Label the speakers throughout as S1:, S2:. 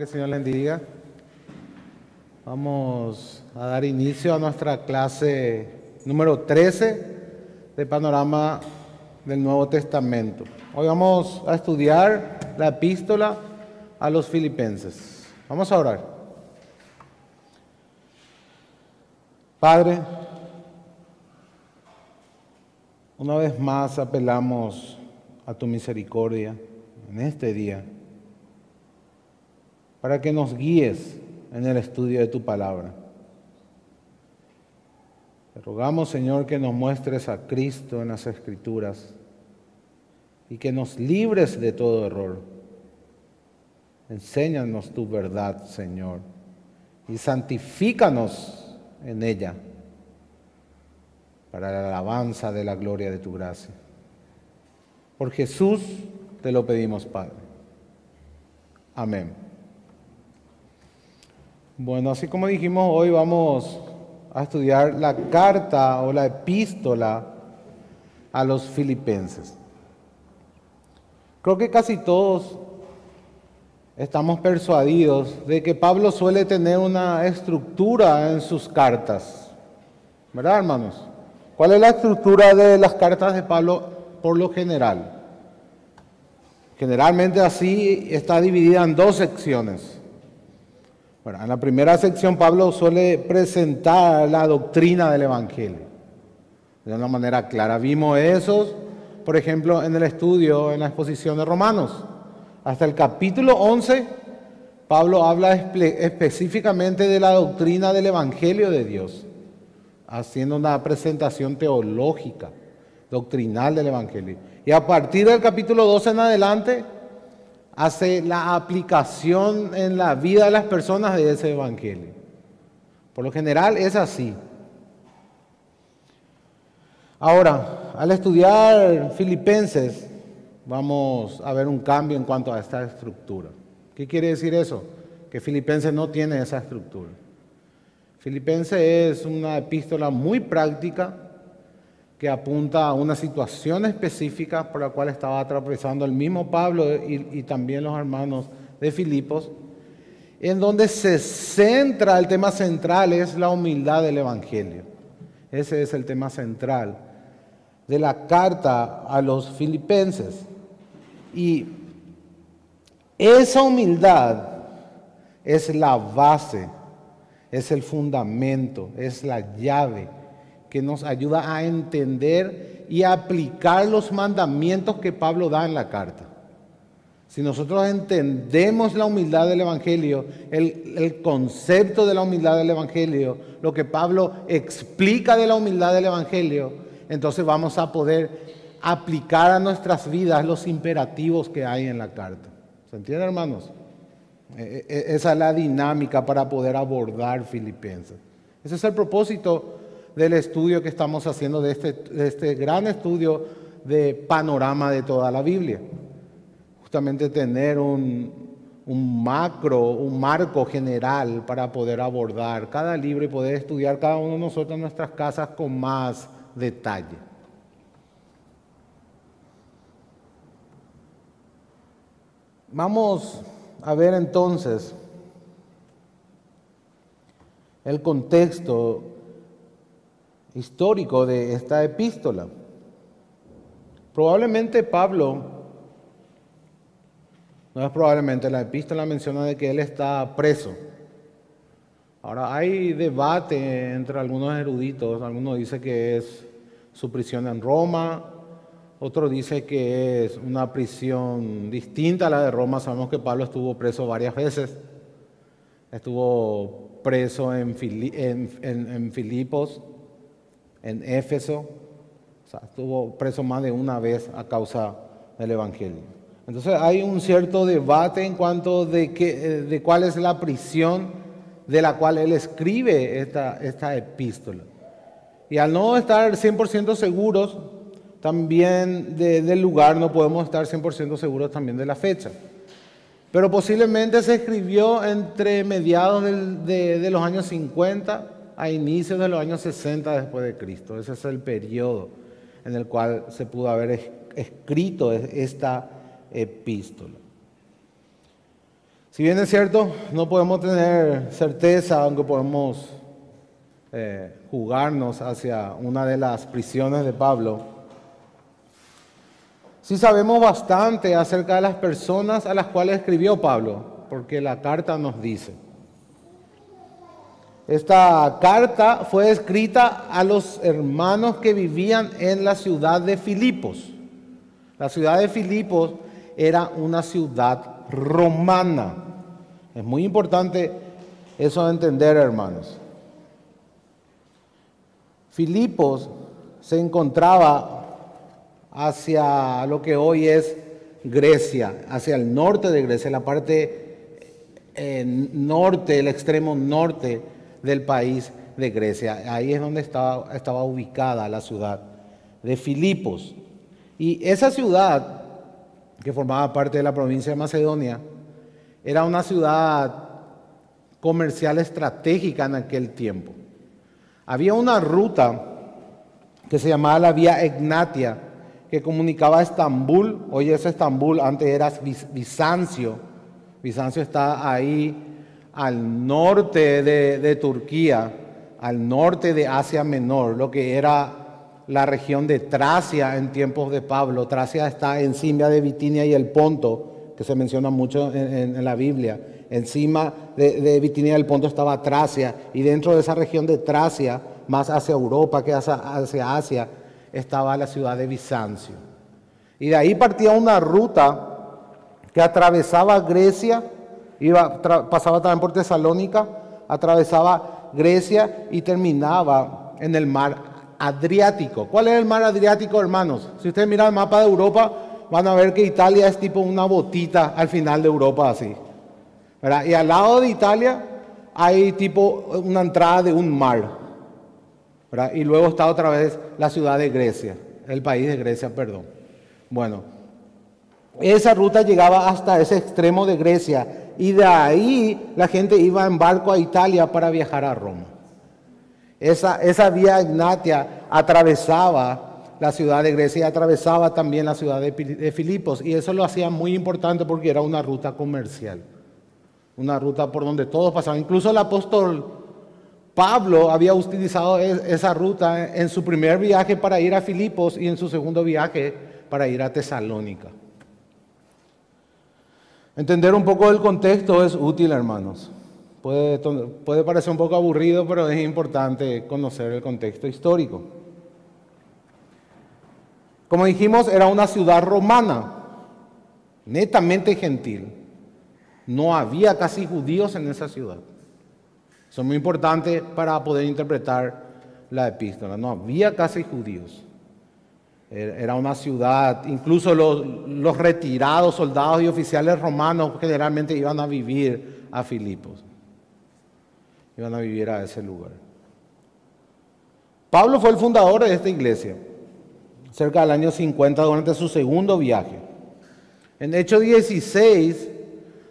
S1: que el Señor les bendiga. Vamos a dar inicio a nuestra clase número 13 de Panorama del Nuevo Testamento. Hoy vamos a estudiar la epístola a los Filipenses. Vamos a orar. Padre, una vez más apelamos a tu misericordia en este día, para que nos guíes en el estudio de tu palabra. Te rogamos, Señor, que nos muestres a Cristo en las Escrituras y que nos libres de todo error. Enséñanos tu verdad, Señor, y santifícanos en ella para la alabanza de la gloria de tu gracia. Por Jesús te lo pedimos, Padre. Amén. Bueno, así como dijimos, hoy vamos a estudiar la carta o la epístola a los Filipenses. Creo que casi todos estamos persuadidos de que Pablo suele tener una estructura en sus cartas. ¿Verdad, hermanos? ¿Cuál es la estructura de las cartas de Pablo por lo general? Generalmente así está dividida en dos secciones. Bueno, en la primera sección Pablo suele presentar la doctrina del Evangelio de una manera clara. Vimos eso, por ejemplo, en el estudio, en la exposición de Romanos. Hasta el capítulo 11, Pablo habla específicamente de la doctrina del Evangelio de Dios, haciendo una presentación teológica, doctrinal del Evangelio. Y a partir del capítulo 12 en adelante, hace la aplicación en la vida de las personas de ese Evangelio. Por lo general es así. Ahora, al estudiar Filipenses, vamos a ver un cambio en cuanto a esta estructura. ¿Qué quiere decir eso? Que Filipenses no tiene esa estructura. Filipenses es una epístola muy práctica que apunta a una situación específica por la cual estaba atravesando el mismo Pablo y también los hermanos de Filipos, en donde se centra, el tema central es la humildad del Evangelio. Ese es el tema central de la carta a los Filipenses. Y esa humildad es la base, es el fundamento, es la llave que nos ayuda a entender y a aplicar los mandamientos que Pablo da en la carta. Si nosotros entendemos la humildad del Evangelio, el concepto de la humildad del Evangelio, lo que Pablo explica de la humildad del Evangelio, entonces vamos a poder aplicar a nuestras vidas los imperativos que hay en la carta. ¿Se entiende, hermanos? Esa es la dinámica para poder abordar Filipenses. Ese es el propósito del estudio que estamos haciendo, de este gran estudio de panorama de toda la Biblia. Justamente tener un marco general para poder abordar cada libro y poder estudiar cada uno de nosotros en nuestras casas con más detalle. Vamos a ver entonces el contexto histórico de esta epístola. Probablemente Pablo, no es probablemente, la epístola menciona de que él está preso. Ahora hay debate entre algunos eruditos, algunos dicen que es su prisión en Roma, otro dice que es una prisión distinta a la de Roma. Sabemos que Pablo estuvo preso varias veces, estuvo preso en Filipos, en Éfeso, o sea, estuvo preso más de una vez a causa del Evangelio. Entonces hay un cierto debate en cuanto de cuál es la prisión de la cual él escribe esta epístola. Y al no estar 100% seguros también del lugar, no podemos estar 100% seguros también de la fecha. Pero posiblemente se escribió entre mediados de los años 50 a inicios de los años 60 después de Cristo. Ese es el periodo en el cual se pudo haber escrito esta epístola. Si bien es cierto, no podemos tener certeza, aunque podemos jugarnos hacia una de las prisiones de Pablo, sí sabemos bastante acerca de las personas a las cuales escribió Pablo, porque la carta nos dice. Esta carta fue escrita a los hermanos que vivían en la ciudad de Filipos. La ciudad de Filipos era una ciudad romana. Es muy importante eso de entender, hermanos. Filipos se encontraba hacia lo que hoy es Grecia, hacia el norte de Grecia, la parte norte, el extremo norte del país de Grecia. Ahí es donde estaba ubicada la ciudad de Filipos. Y esa ciudad, que formaba parte de la provincia de Macedonia, era una ciudad comercial estratégica en aquel tiempo. Había una ruta que se llamaba la Vía Egnatia, que comunicaba a Estambul. Hoy es Estambul, antes era Bizancio. Bizancio está ahí al norte de Turquía, al norte de Asia Menor, lo que era la región de Tracia en tiempos de Pablo. Tracia está encima de Bitinia y el Ponto, que se menciona mucho en la Biblia. Encima de Bitinia y el Ponto estaba Tracia, y dentro de esa región de Tracia, más hacia Europa que hacia Asia, estaba la ciudad de Bizancio. Y de ahí partía una ruta que atravesaba Grecia, pasaba también por Tesalónica, atravesaba Grecia y terminaba en el mar Adriático. ¿Cuál es el mar Adriático, hermanos? Si ustedes miran el mapa de Europa, van a ver que Italia es tipo una botita al final de Europa, así, ¿verdad? Y al lado de Italia hay tipo una entrada de un mar, ¿verdad? Y luego está otra vez la ciudad de Grecia, el país de Grecia, perdón. Bueno, esa ruta llegaba hasta ese extremo de Grecia, y de ahí la gente iba en barco a Italia para viajar a Roma. Esa vía Egnatia atravesaba la ciudad de Grecia y atravesaba también la ciudad de Filipos, y eso lo hacía muy importante porque era una ruta comercial, una ruta por donde todos pasaban. Incluso el apóstol Pablo había utilizado esa ruta en su primer viaje para ir a Filipos y en su segundo viaje para ir a Tesalónica. Entender un poco del contexto es útil, hermanos. Puede parecer un poco aburrido, pero es importante conocer el contexto histórico. Como dijimos, era una ciudad romana, netamente gentil. No había casi judíos en esa ciudad. Eso es muy importante para poder interpretar la epístola. No había casi judíos. Era una ciudad, incluso los retirados soldados y oficiales romanos generalmente iban a vivir a Filipos. Iban a vivir a ese lugar. Pablo fue el fundador de esta iglesia, cerca del año 50, durante su segundo viaje. En Hechos 16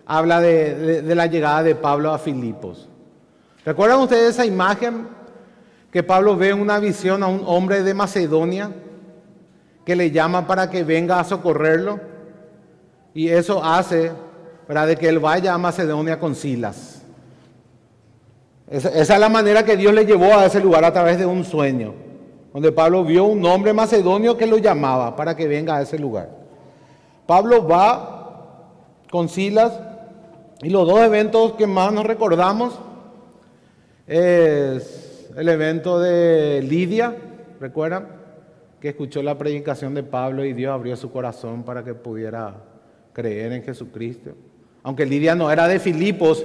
S1: habla de la llegada de Pablo a Filipos. ¿Recuerdan ustedes esa imagen que Pablo ve en una visión a un hombre de Macedonia que le llama para que venga a socorrerlo? Y eso hace, ¿verdad?, de que él vaya a Macedonia con Silas. Esa es la manera que Dios le llevó a ese lugar, a través de un sueño, donde Pablo vio un hombre macedonio que lo llamaba para que venga a ese lugar. Pablo va con Silas, y los dos eventos que más nos recordamos es el evento de Lidia, ¿recuerdan? Que escuchó la predicación de Pablo y Dios abrió su corazón para que pudiera creer en Jesucristo. Aunque Lidia no era de Filipos,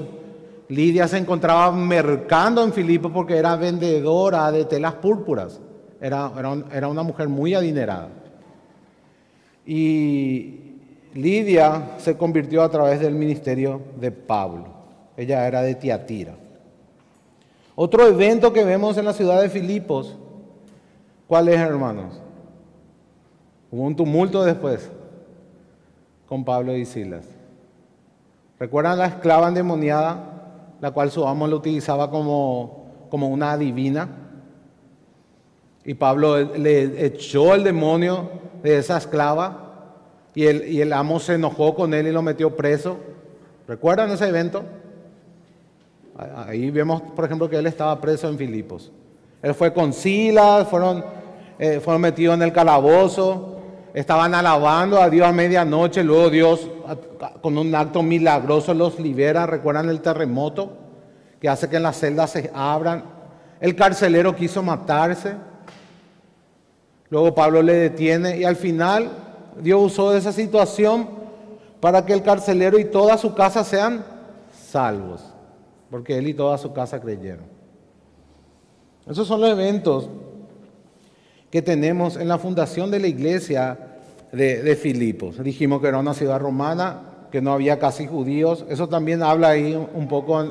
S1: Lidia se encontraba mercando en Filipos porque era vendedora de telas púrpuras. Era una mujer muy adinerada. Y Lidia se convirtió a través del ministerio de Pablo. Ella era de Tiatira. Otro evento que vemos en la ciudad de Filipos, ¿cuál es, hermanos? Hubo un tumulto después con Pablo y Silas. ¿Recuerdan la esclava endemoniada, la cual su amo lo utilizaba como una adivina? Y Pablo le echó el demonio de esa esclava, y el amo se enojó con él y lo metió preso. ¿Recuerdan ese evento? Ahí vemos, por ejemplo, que él estaba preso en Filipos. Él fue con Silas, fueron metidos en el calabozo, estaban alabando a Dios a medianoche, luego Dios con un acto milagroso los libera. ¿Recuerdan el terremoto que hace que las celdas se abran? El carcelero quiso matarse, luego Pablo le detiene y al final Dios usó esa situación para que el carcelero y toda su casa sean salvos, porque él y toda su casa creyeron. Esos son los eventos que tenemos en la fundación de la iglesia de Filipos. Dijimos que era una ciudad romana, que no había casi judíos. Eso también habla ahí un poco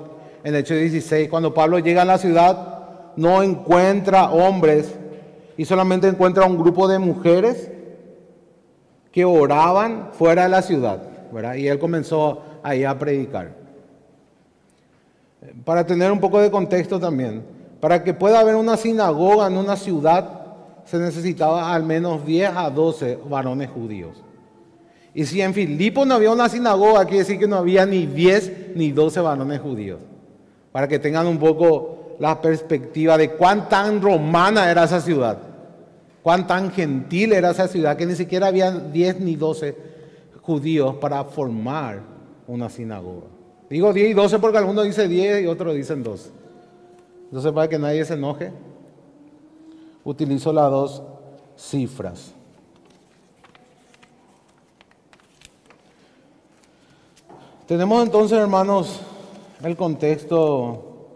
S1: en Hechos 16. Cuando Pablo llega a la ciudad, no encuentra hombres y solamente encuentra un grupo de mujeres que oraban fuera de la ciudad, ¿verdad? Y él comenzó ahí a predicar. Para tener un poco de contexto también, para que pueda haber una sinagoga en una ciudad, se necesitaba al menos 10 a 12 varones judíos. Y si en Filipos no había una sinagoga, quiere decir que no había ni 10 ni 12 varones judíos. Para que tengan un poco la perspectiva de cuán tan romana era esa ciudad, cuán tan gentil era esa ciudad, que ni siquiera había 10 ni 12 judíos para formar una sinagoga. Digo 10 y 12 porque algunos dicen 10 y otros dicen 12. Entonces, para que nadie se enoje, utilizo las dos cifras. Tenemos entonces, hermanos, el contexto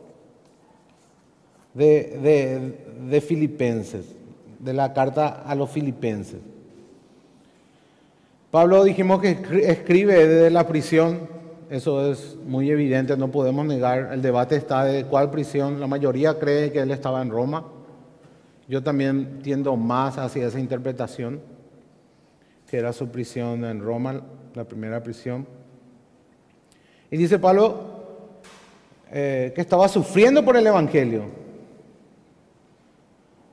S1: de Filipenses, de la carta a los Filipenses. Pablo dijimos que escribe desde la prisión. Eso es muy evidente, no podemos negar. El debate está de cuál prisión. La mayoría cree que él estaba en Roma. Yo también tiendo más hacia esa interpretación, que era su prisión en Roma, la primera prisión. Y dice Pablo que estaba sufriendo por el Evangelio,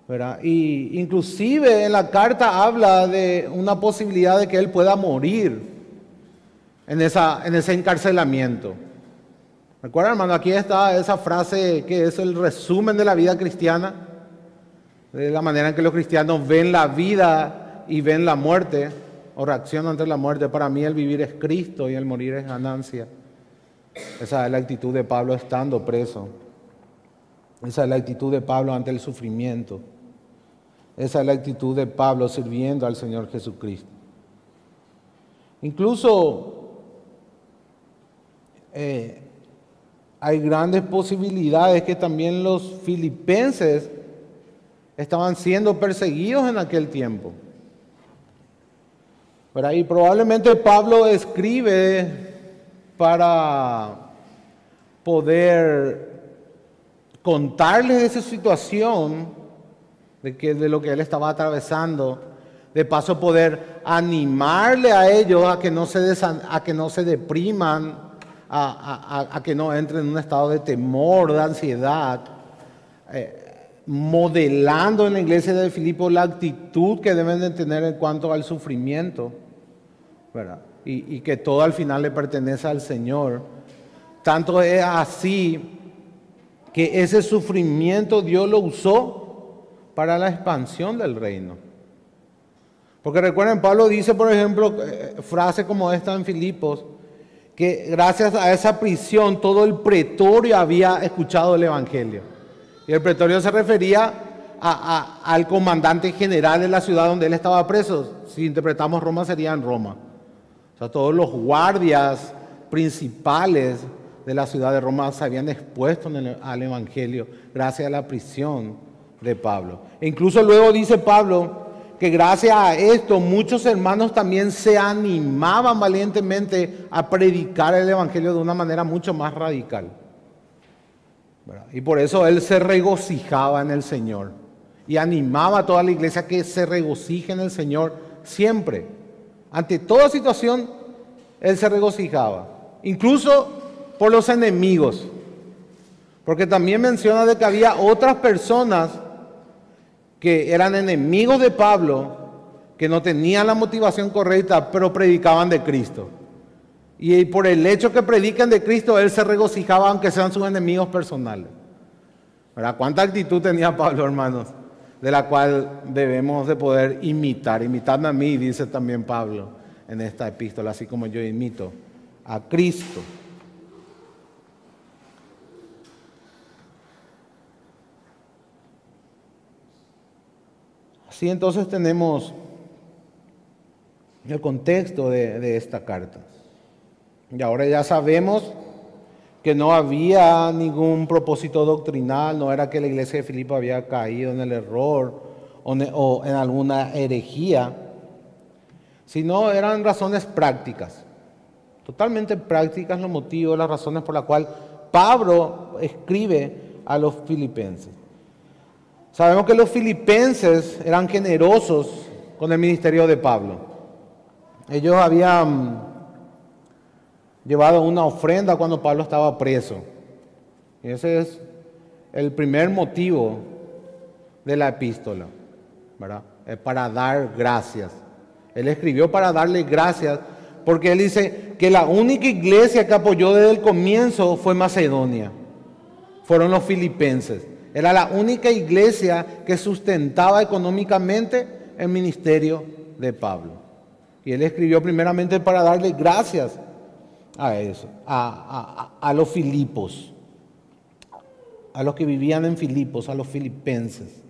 S1: ¿verdad? Y inclusive en la carta habla de una posibilidad de que él pueda morir en ese encarcelamiento. ¿Recuerdan, hermano? Aquí está esa frase que es el resumen de la vida cristiana, de la manera en que los cristianos ven la vida y ven la muerte, o reaccionan ante la muerte. Para mí el vivir es Cristo y el morir es ganancia. Esa es la actitud de Pablo estando preso. Esa es la actitud de Pablo ante el sufrimiento. Esa es la actitud de Pablo sirviendo al Señor Jesucristo. Incluso hay grandes posibilidades que también los filipenses estaban siendo perseguidos en aquel tiempo. ¿Verdad? Y probablemente Pablo escribe para poder contarles esa situación de lo que él estaba atravesando, de paso poder animarle a ellos a que no se depriman, a que no entren en un estado de temor, de ansiedad, modelando en la iglesia de Filipos la actitud que deben de tener en cuanto al sufrimiento, ¿verdad? Y que todo al final le pertenece al Señor. Tanto es así que ese sufrimiento Dios lo usó para la expansión del reino. Porque recuerden, Pablo dice, por ejemplo, frase como esta en Filipos, que gracias a esa prisión todo el pretorio había escuchado el Evangelio. Y el pretorio se refería al comandante general de la ciudad donde él estaba preso. Si interpretamos Roma, sería en Roma. O sea, todos los guardias principales de la ciudad de Roma se habían expuesto al Evangelio gracias a la prisión de Pablo. E incluso luego dice Pablo que gracias a esto muchos hermanos también se animaban valientemente a predicar el Evangelio de una manera mucho más radical, ¿verdad? Y por eso él se regocijaba en el Señor y animaba a toda la iglesia que se regocije en el Señor siempre. Ante toda situación, él se regocijaba, incluso por los enemigos, porque también menciona de que había otras personas que eran enemigos de Pablo, que no tenían la motivación correcta, pero predicaban de Cristo. Y por el hecho que predican de Cristo, él se regocijaba aunque sean sus enemigos personales. ¿Verdad? ¿Cuánta actitud tenía Pablo, hermanos? De la cual debemos de poder imitar. Imitadme a mí, dice también Pablo en esta epístola, así como yo imito a Cristo. Así entonces tenemos el contexto de esta carta. Y ahora ya sabemos que no había ningún propósito doctrinal, no era que la iglesia de Filipo había caído en el error o en alguna herejía, sino eran razones prácticas, totalmente prácticas los motivos, las razones por las cuales Pablo escribe a los filipenses. Sabemos que los filipenses eran generosos con el ministerio de Pablo. Ellos habían llevado una ofrenda cuando Pablo estaba preso. Y ese es el primer motivo de la epístola, ¿verdad? Es para dar gracias. Él escribió para darle gracias porque él dice que la única iglesia que apoyó desde el comienzo fue Macedonia. Fueron los filipenses. Era la única iglesia que sustentaba económicamente el ministerio de Pablo. Y él escribió primeramente para darle gracias a eso, a los Filipos, a los que vivían en Filipos, a los filipenses.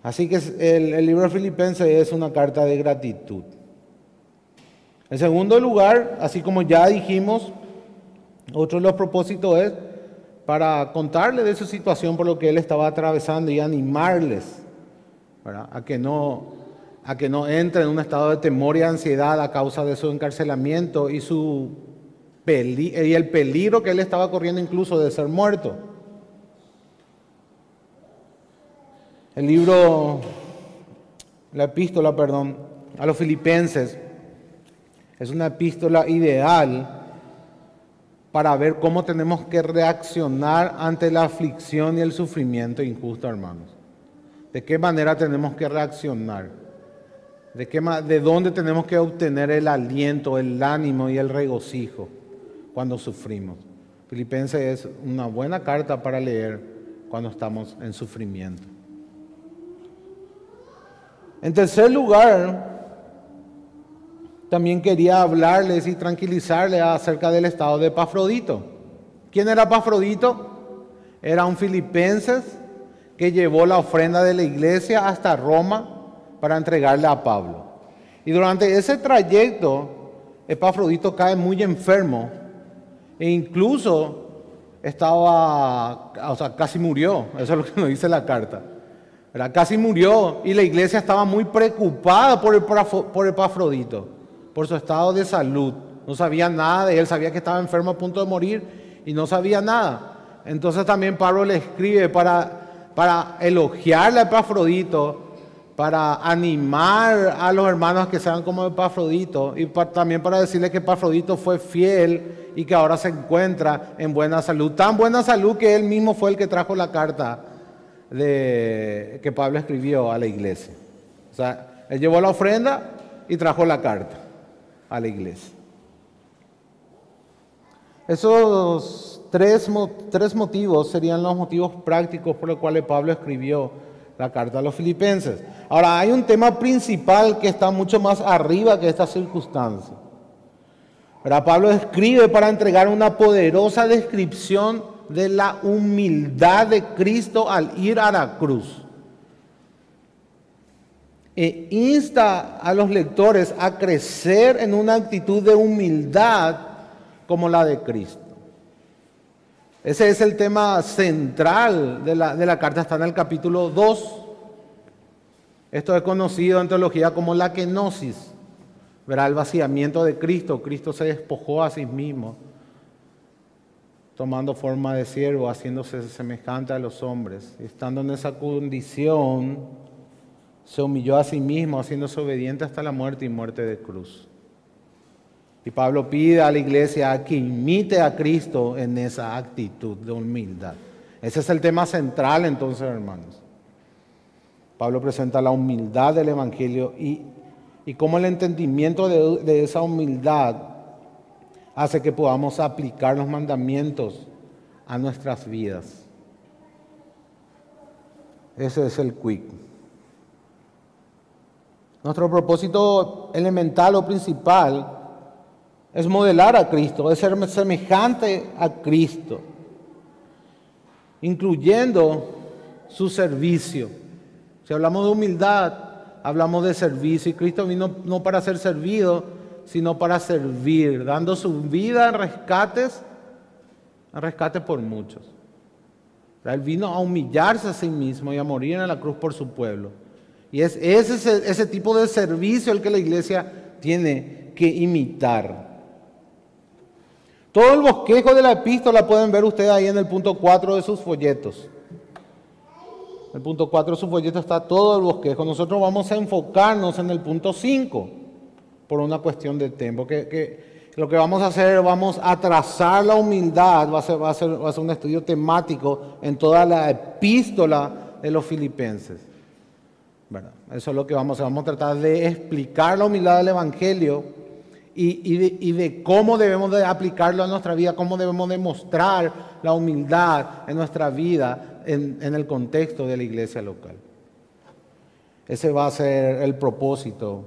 S1: Así que el libro de Filipenses es una carta de gratitud. En segundo lugar, así como ya dijimos, otro de los propósitos es para contarle de su situación por lo que él estaba atravesando y animarles, ¿verdad? a que no entre en un estado de temor y ansiedad a causa de su encarcelamiento y el peligro que él estaba corriendo incluso de ser muerto. La epístola a los filipenses es una epístola ideal para ver cómo tenemos que reaccionar ante la aflicción y el sufrimiento injusto, hermanos. ¿De qué manera tenemos que reaccionar? ¿De dónde tenemos que obtener el aliento, el ánimo y el regocijo cuando sufrimos? Filipenses es una buena carta para leer cuando estamos en sufrimiento. En tercer lugar, también quería hablarles y tranquilizarles acerca del estado de Epafrodito. ¿Quién era Epafrodito? Era un filipenses que llevó la ofrenda de la iglesia hasta Roma para entregarle a Pablo. Y durante ese trayecto, Epafrodito cae muy enfermo e incluso casi murió. Eso es lo que nos dice la carta. ¿Verdad? Casi murió y la iglesia estaba muy preocupada por Epafrodito, por su estado de salud. No sabía nada de él, sabía que estaba enfermo a punto de morir y no sabía nada. Entonces también Pablo le escribe para elogiarle a Epafrodito, para animar a los hermanos que sean como Epafrodito y también para decirle que Epafrodito fue fiel y que ahora se encuentra en buena salud. Tan buena salud que él mismo fue el que trajo la carta que Pablo escribió a la iglesia. O sea, él llevó la ofrenda y trajo la carta a la iglesia. Esos tres motivos serían los motivos prácticos por los cuales Pablo escribió la carta a los filipenses. Ahora, hay un tema principal que está mucho más arriba que esta circunstancia. ¿Verdad? Pablo escribe para entregar una poderosa descripción de la humildad de Cristo al ir a la cruz. E insta a los lectores a crecer en una actitud de humildad como la de Cristo. Ese es el tema central de la carta, está en el capítulo 2. Esto es conocido en teología como la kenosis, verá el vaciamiento de Cristo. Cristo se despojó a sí mismo, tomando forma de siervo, haciéndose semejante a los hombres. Estando en esa condición, se humilló a sí mismo, haciéndose obediente hasta la muerte y muerte de cruz. Y Pablo pide a la iglesia que imite a Cristo en esa actitud de humildad. Ese es el tema central entonces, hermanos. Pablo presenta la humildad del Evangelio y cómo el entendimiento de esa humildad hace que podamos aplicar los mandamientos a nuestras vidas. Ese es el quick. Nuestro propósito elemental o principal es modelar a Cristo, es ser semejante a Cristo, incluyendo su servicio. Si hablamos de humildad, hablamos de servicio, y Cristo vino no para ser servido, sino para servir, dando su vida en rescate por muchos. Él vino a humillarse a sí mismo y a morir en la cruz por su pueblo. Y es ese tipo de servicio el que la iglesia tiene que imitar. Todo el bosquejo de la epístola pueden ver ustedes ahí en el punto 4 de sus folletos. En el punto 4 de sus folletos está todo el bosquejo. Nosotros vamos a enfocarnos en el punto 5 por una cuestión de tiempo. Lo que vamos a hacer, vamos a trazar la humildad, va a ser un estudio temático en toda la epístola de los filipenses. ¿Verdad? Eso es lo que vamos a hacer. Vamos a tratar de explicar la humildad del Evangelio y de cómo debemos de aplicarlo a nuestra vida, cómo debemos de mostrar la humildad en nuestra vida en el contexto de la iglesia local. Ese va a ser el propósito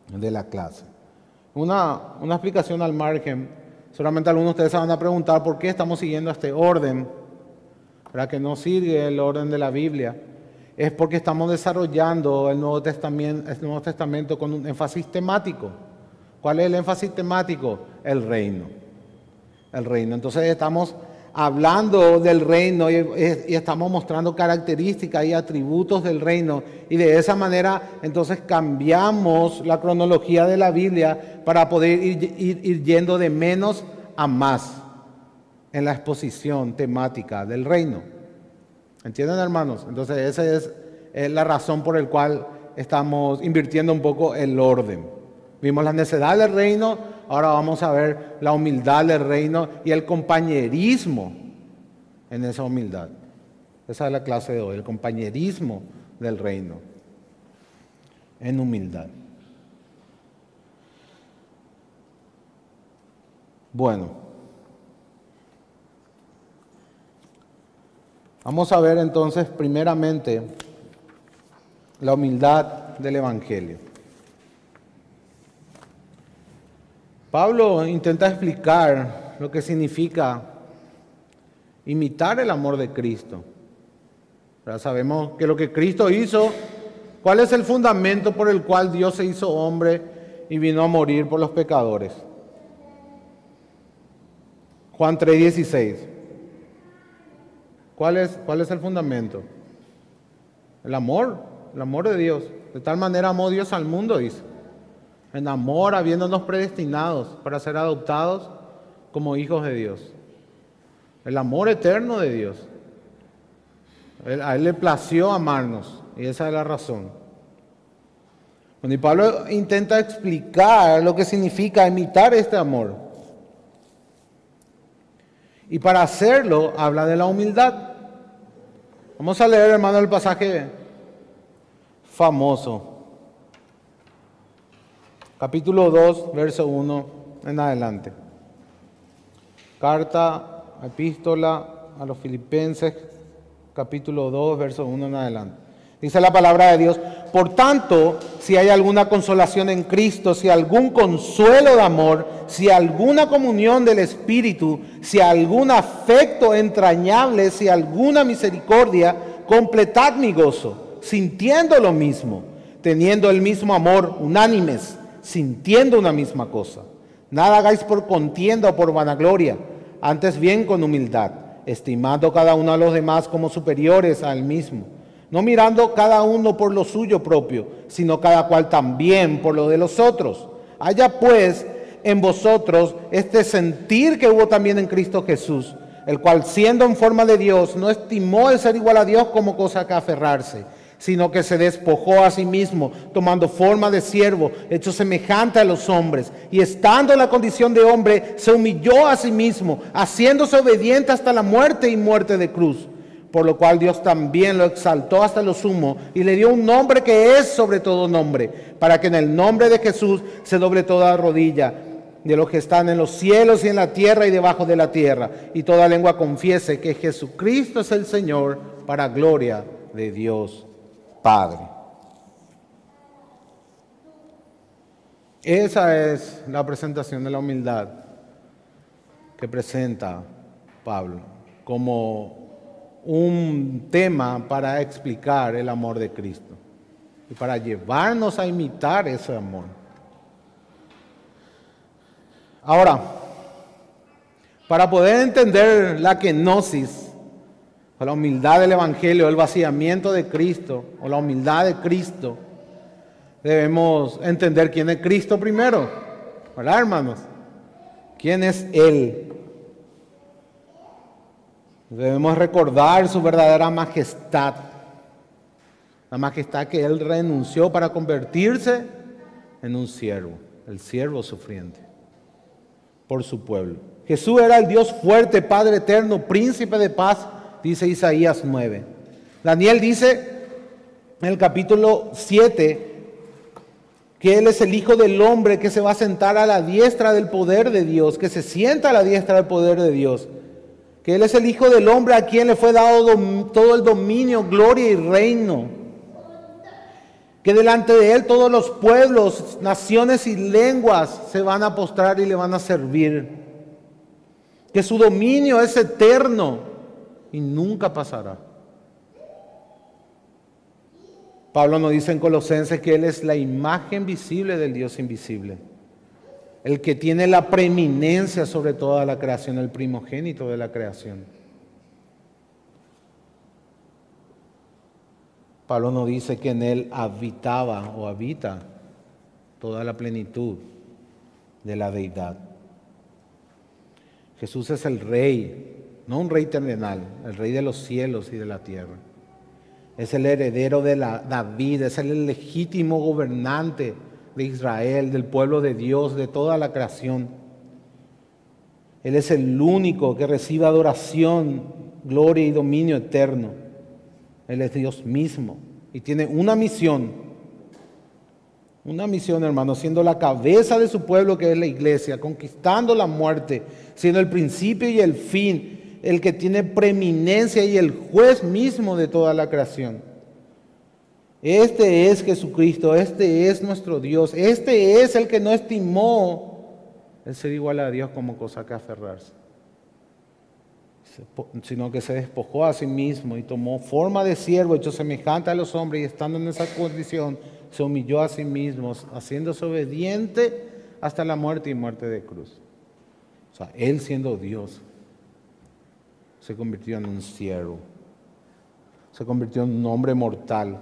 S1: de la clase. Una explicación al margen. Solamente algunos de ustedes se van a preguntar por qué estamos siguiendo este orden, para que no sigue el orden de la Biblia. Es porque estamos desarrollando el Nuevo Testamento con un énfasis temático. ¿Cuál es el énfasis temático? El reino. El reino. Entonces estamos hablando del reino y estamos mostrando características y atributos del reino. Y de esa manera entonces cambiamos la cronología de la Biblia para poder ir yendo de menos a más en la exposición temática del reino. ¿Entienden, hermanos? Entonces esa es la razón por la cual estamos invirtiendo un poco el orden. Vimos la necedad del reino, ahora vamos a ver la humildad del reino y el compañerismo en esa humildad. Esa es la clase de hoy, el compañerismo del reino en humildad. Bueno, vamos a ver entonces primeramente la humildad del Evangelio. Pablo intenta explicar lo que significa imitar el amor de Cristo. Pero sabemos que lo que Cristo hizo, ¿cuál es el fundamento por el cual Dios se hizo hombre y vino a morir por los pecadores? Juan 3:16. ¿Cuál es el fundamento? El amor de Dios. De tal manera amó Dios al mundo, dice. En amor, habiéndonos predestinados para ser adoptados como hijos de Dios. El amor eterno de Dios. A Él le plació amarnos, y esa es la razón. Bueno, y Pablo intenta explicar lo que significa imitar este amor. Y para hacerlo, habla de la humildad. Vamos a leer, hermano, el pasaje famoso. Capítulo 2, verso 1 en adelante. Carta, epístola a los Filipenses, capítulo 2, verso 1 en adelante. Dice la palabra de Dios: por tanto, si hay alguna consolación en Cristo, si algún consuelo de amor, si alguna comunión del Espíritu, si algún afecto entrañable, si alguna misericordia, completad mi gozo, sintiendo lo mismo, teniendo el mismo amor, unánimes, sintiendo una misma cosa. Nada hagáis por contienda o por vanagloria, antes bien con humildad, estimando cada uno a los demás como superiores al mismo, no mirando cada uno por lo suyo propio, sino cada cual también por lo de los otros. Haya pues en vosotros este sentir que hubo también en Cristo Jesús, el cual siendo en forma de Dios, no estimó el ser igual a Dios como cosa que aferrarse, sino que se despojó a sí mismo, tomando forma de siervo, hecho semejante a los hombres, y estando en la condición de hombre, se humilló a sí mismo, haciéndose obediente hasta la muerte y muerte de cruz, por lo cual Dios también lo exaltó hasta lo sumo, y le dio un nombre que es sobre todo nombre, para que en el nombre de Jesús se doble toda rodilla, de los que están en los cielos y en la tierra y debajo de la tierra, y toda lengua confiese que Jesucristo es el Señor, para gloria de Dios Padre. Esa es la presentación de la humildad que presenta Pablo como un tema para explicar el amor de Cristo y para llevarnos a imitar ese amor. Ahora, para poder entender la kenosis, o la humildad del Evangelio, el vaciamiento de Cristo, o la humildad de Cristo, debemos entender quién es Cristo primero, ¿verdad, hermanos? ¿Quién es Él? Debemos recordar su verdadera majestad, la majestad que Él renunció para convertirse en un siervo, el siervo sufriente por su pueblo. Jesús era el Dios fuerte, Padre eterno, príncipe de paz, dice Isaías 9. Daniel dice en el capítulo 7 que Él es el Hijo del Hombre que se va a sentar a la diestra del poder de Dios, que se sienta a la diestra del poder de Dios, que Él es el Hijo del Hombre a quien le fue dado todo el dominio, gloria y reino, que delante de Él todos los pueblos, naciones y lenguas se van a postrar y le van a servir, que su dominio es eterno y nunca pasará. Pablo nos dice en Colosenses que Él es la imagen visible del Dios invisible, el que tiene la preeminencia sobre toda la creación, el primogénito de la creación. Pablo nos dice que en Él habitaba o habita toda la plenitud de la deidad. Jesús es el Rey, no un Rey terrenal, el Rey de los cielos y de la tierra. Es el heredero de David, es el legítimo gobernante de Israel, del pueblo de Dios, de toda la creación. Él es el único que recibe adoración, gloria y dominio eterno. Él es Dios mismo y tiene una misión, hermano, siendo la cabeza de su pueblo que es la iglesia, conquistando la muerte, siendo el principio y el fin, el que tiene preeminencia y el juez mismo de toda la creación. Este es Jesucristo, este es nuestro Dios, este es el que no estimó el ser igual a Dios como cosa que aferrarse, sino que se despojó a sí mismo y tomó forma de siervo, hecho semejante a los hombres, y estando en esa condición se humilló a sí mismo, haciéndose obediente hasta la muerte y muerte de cruz. O sea, Él siendo Dios se convirtió en un siervo, se convirtió en un hombre mortal,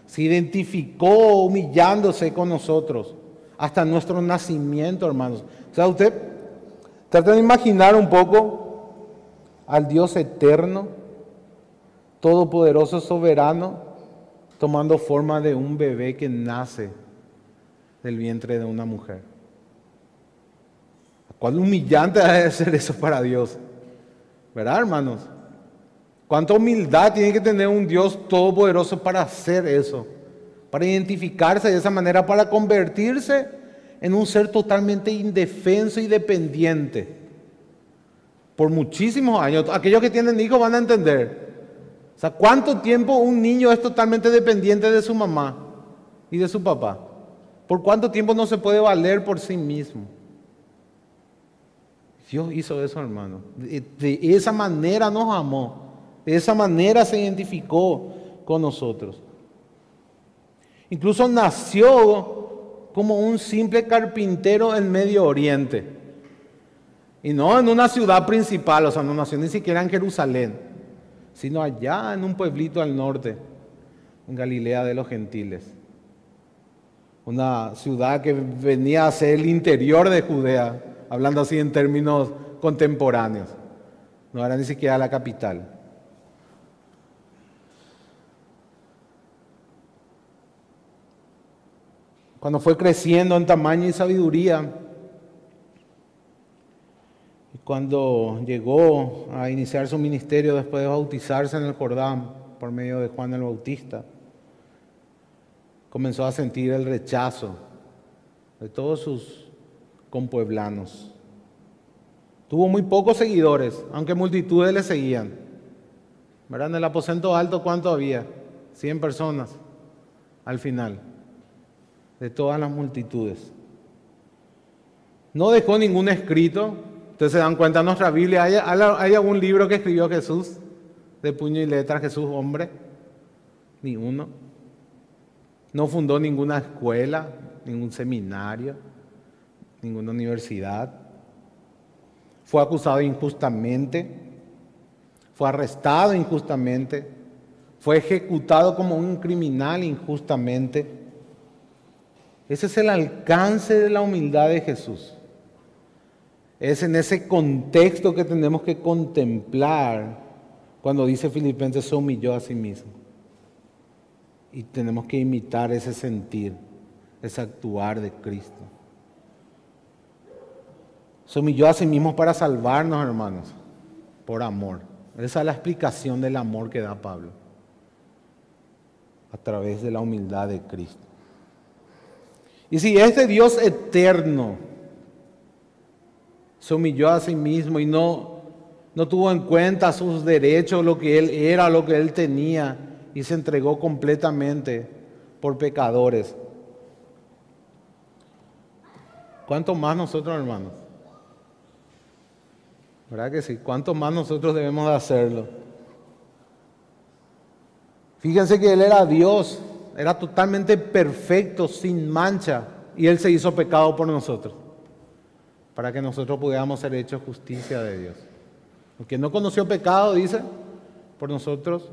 S1: se identificó humillándose con nosotros hasta nuestro nacimiento, hermanos. O sea, usted trata de imaginar un poco al Dios eterno, todopoderoso, soberano, tomando forma de un bebé que nace del vientre de una mujer. ¿Cuán humillante debe ser eso para Dios? ¿Verdad, hermanos? ¿Cuánta humildad tiene que tener un Dios todopoderoso para hacer eso? Para identificarse de esa manera, para convertirse en un ser totalmente indefenso y dependiente. Por muchísimos años. Aquellos que tienen hijos van a entender. O sea, ¿cuánto tiempo un niño es totalmente dependiente de su mamá y de su papá? ¿Por cuánto tiempo no se puede valer por sí mismo? Dios hizo eso, hermano. De esa manera nos amó. De esa manera se identificó con nosotros. Incluso nació como un simple carpintero en Medio Oriente. Y no en una ciudad principal, o sea, no nació ni siquiera en Jerusalén, sino allá en un pueblito al norte, en Galilea de los Gentiles. Una ciudad que venía a ser el interior de Judea, hablando así en términos contemporáneos. No era ni siquiera la capital. Cuando fue creciendo en tamaño y sabiduría, y cuando llegó a iniciar su ministerio después de bautizarse en el Jordán por medio de Juan el Bautista, comenzó a sentir el rechazo de todos sus con pueblanos. Tuvo muy pocos seguidores, aunque multitudes le seguían. ¿Verdad? En el aposento alto, ¿cuánto había? 100 personas al final, de todas las multitudes. No dejó ningún escrito. Ustedes se dan cuenta en nuestra Biblia, ¿hay algún libro que escribió Jesús? De puño y letra, Jesús hombre. Ni uno. No fundó ninguna escuela, ningún seminario, ninguna universidad. Fue acusado injustamente. Fue arrestado injustamente. Fue ejecutado como un criminal injustamente. Ese es el alcance de la humildad de Jesús. Es en ese contexto que tenemos que contemplar cuando dice Filipenses, se humilló a sí mismo. Y tenemos que imitar ese sentir, ese actuar de Cristo. Se humilló a sí mismo para salvarnos, hermanos, por amor. Esa es la explicación del amor que da Pablo, a través de la humildad de Cristo. Y si este Dios eterno se humilló a sí mismo y no tuvo en cuenta sus derechos, lo que Él era, lo que Él tenía, y se entregó completamente por pecadores, ¿cuánto más nosotros, hermanos? ¿Verdad que sí? ¿Cuánto más nosotros debemos de hacerlo? Fíjense que Él era Dios, era totalmente perfecto, sin mancha, y Él se hizo pecado por nosotros, para que nosotros pudiéramos ser hechos justicia de Dios. El que no conoció pecado, dice, por nosotros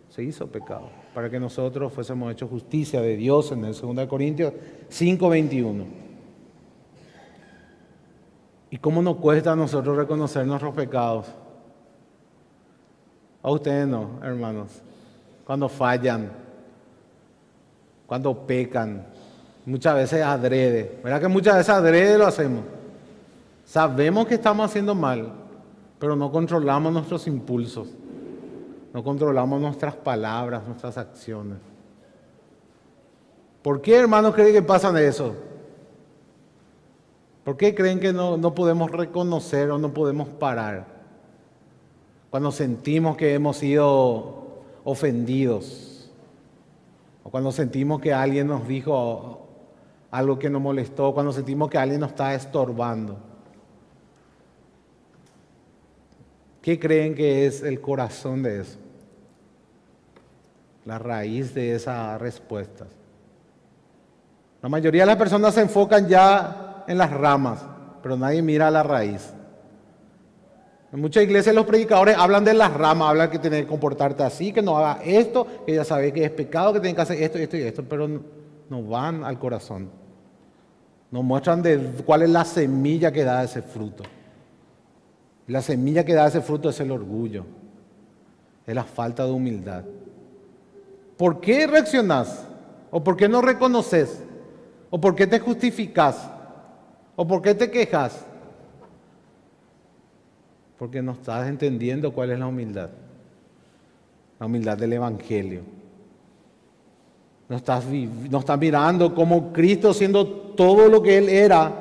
S1: se hizo pecado, para que nosotros fuésemos hechos justicia de Dios, en el 2 Corintios 5:21. ¿Y cómo nos cuesta a nosotros reconocer nuestros pecados? A ustedes no, hermanos. Cuando fallan, cuando pecan, muchas veces adrede. ¿Verdad que muchas veces adrede lo hacemos? Sabemos que estamos haciendo mal, pero no controlamos nuestros impulsos. No controlamos nuestras palabras, nuestras acciones. ¿Por qué, hermanos, creen que pasan eso? ¿Por qué creen que no podemos reconocer o no podemos parar cuando sentimos que hemos sido ofendidos? O cuando sentimos que alguien nos dijo algo que nos molestó, cuando sentimos que alguien nos está estorbando. ¿Qué creen que es el corazón de eso? La raíz de esas respuestas. La mayoría de las personas se enfocan ya en las ramas, pero nadie mira a la raíz. En muchas iglesias los predicadores hablan de las ramas, hablan que tienes que comportarte así, que no hagas esto, que ya sabes que es pecado, que tienes que hacer esto, esto y esto, pero no van al corazón. Nos muestran de cuál es la semilla que da ese fruto. La semilla que da ese fruto es el orgullo, es la falta de humildad. ¿Por qué reaccionás? ¿O por qué no reconoces? ¿O por qué te justificas? ¿O por qué te quejas? Porque no estás entendiendo cuál es la humildad. La humildad del Evangelio. No estás mirando cómo Cristo, siendo todo lo que Él era,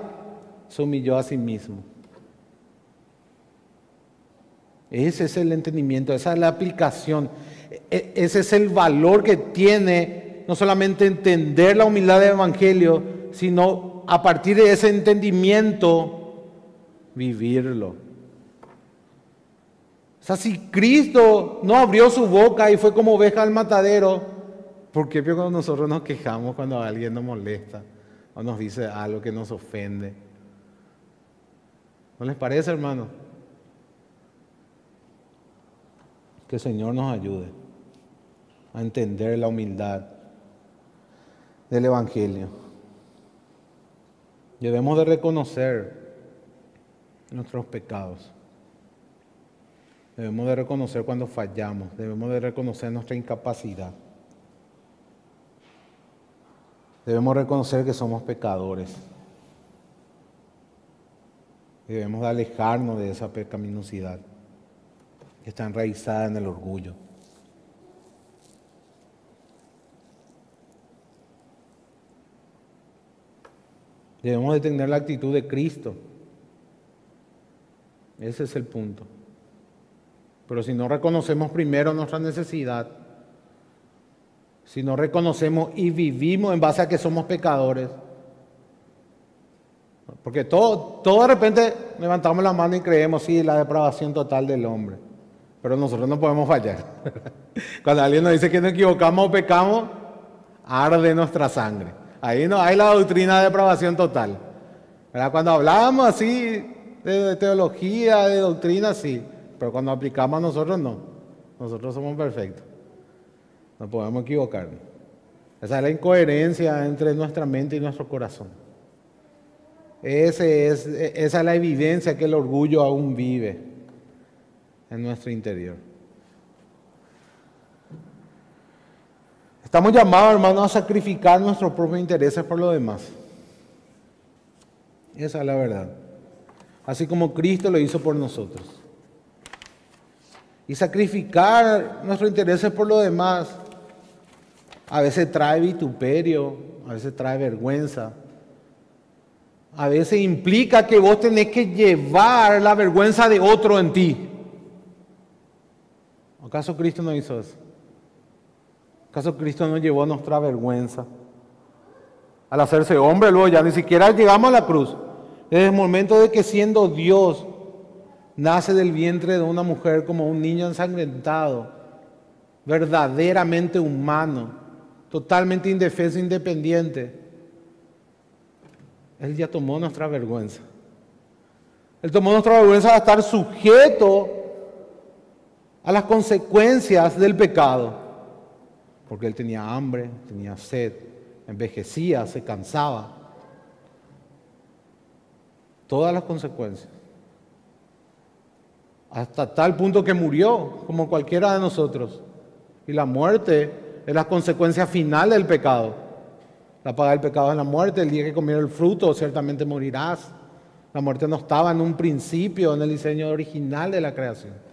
S1: se humilló a sí mismo. Ese es el entendimiento, esa es la aplicación. Ese es el valor que tiene no solamente entender la humildad del Evangelio, sino a partir de ese entendimiento, vivirlo. O sea, si Cristo no abrió su boca y fue como oveja al matadero, ¿por qué cuando nosotros nos quejamos cuando alguien nos molesta o nos dice algo que nos ofende? ¿No les parece, hermano? Que el Señor nos ayude a entender la humildad del Evangelio. Debemos de reconocer nuestros pecados. Debemos de reconocer cuando fallamos. Debemos de reconocer nuestra incapacidad. Debemos reconocer que somos pecadores. Debemos de alejarnos de esa pecaminosidad que está enraizada en el orgullo. Debemos de tener la actitud de Cristo. Ese es el punto. Pero si no reconocemos primero nuestra necesidad, si no reconocemos y vivimos en base a que somos pecadores, porque todo de repente levantamos la mano y creemos, sí, la depravación total del hombre. Pero nosotros no podemos fallar. Cuando alguien nos dice que nos equivocamos o pecamos, arde nuestra sangre. Ahí no hay la doctrina de depravación total. ¿Verdad? Cuando hablábamos así de teología, de doctrina, sí. Pero cuando aplicamos a nosotros, no. Nosotros somos perfectos. No podemos equivocarnos. Esa es la incoherencia entre nuestra mente y nuestro corazón. Esa es la evidencia que el orgullo aún vive en nuestro interior. Estamos llamados, hermanos, a sacrificar nuestros propios intereses por los demás. Esa es la verdad. Así como Cristo lo hizo por nosotros. Y sacrificar nuestros intereses por los demás a veces trae vituperio, a veces trae vergüenza. A veces implica que vos tenés que llevar la vergüenza de otro en ti. ¿Acaso Cristo no hizo eso? ¿Acaso Cristo no llevó nuestra vergüenza? Al hacerse hombre, luego ya ni siquiera llegamos a la cruz. Desde el momento de que siendo Dios, nace del vientre de una mujer como un niño ensangrentado, verdaderamente humano, totalmente indefenso e independiente. Él ya tomó nuestra vergüenza. Él tomó nuestra vergüenza de estar sujeto a las consecuencias del pecado. Porque Él tenía hambre, tenía sed, envejecía, se cansaba. Todas las consecuencias. Hasta tal punto que murió, como cualquiera de nosotros. Y la muerte es la consecuencia final del pecado. La paga del pecado es la muerte. El día que comieras el fruto, ciertamente morirás. La muerte no estaba en un principio, en el diseño original de la creación.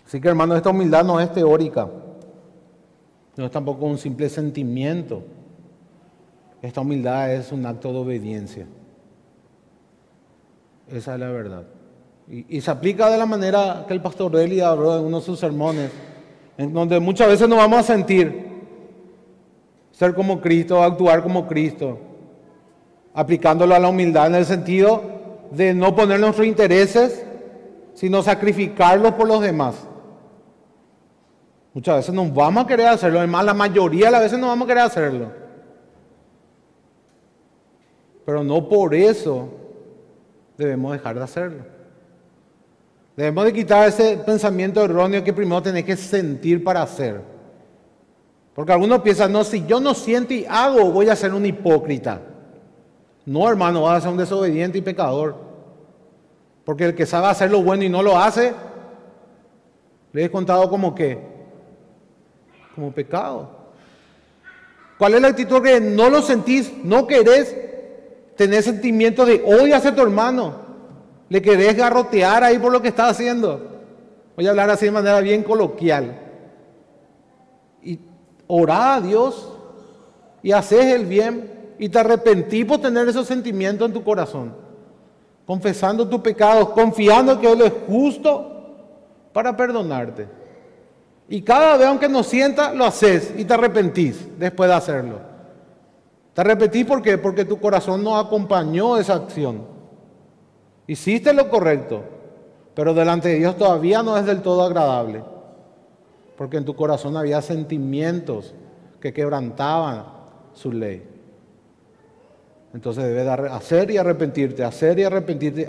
S1: Así que, hermanos, esta humildad no es teórica. No es tampoco un simple sentimiento. Esta humildad es un acto de obediencia. Esa es la verdad. Y se aplica de la manera que el pastor Deli habló en uno de sus sermones, en donde muchas veces nos vamos a sentir ser como Cristo, actuar como Cristo, aplicándolo a la humildad en el sentido de no poner nuestros intereses, sino sacrificarlos por los demás. Muchas veces no vamos a querer hacerlo, además la mayoría de las veces no vamos a querer hacerlo. Pero no por eso debemos dejar de hacerlo. Debemos de quitar ese pensamiento erróneo que primero tenés que sentir para hacer. Porque algunos piensan, no, si yo no siento y hago, voy a ser un hipócrita. No, hermano, vas a ser un desobediente y pecador. Porque el que sabe hacer lo bueno y no lo hace, le he contado como que, como pecado. ¿Cuál es la actitud que no lo sentís, no querés tener sentimiento de odio hacia tu hermano? Le querés garrotear ahí por lo que está haciendo. Voy a hablar así de manera bien coloquial. Y orá a Dios y haces el bien y te arrepentís por tener esos sentimientos en tu corazón. Confesando tus pecados, confiando que Él es justo para perdonarte. Y cada vez, aunque no sientas, lo haces y te arrepentís después de hacerlo. Te arrepentís ¿por qué? Porque tu corazón no acompañó esa acción. Hiciste lo correcto, pero delante de Dios todavía no es del todo agradable. Porque en tu corazón había sentimientos que quebrantaban su ley. Entonces debes hacer y arrepentirte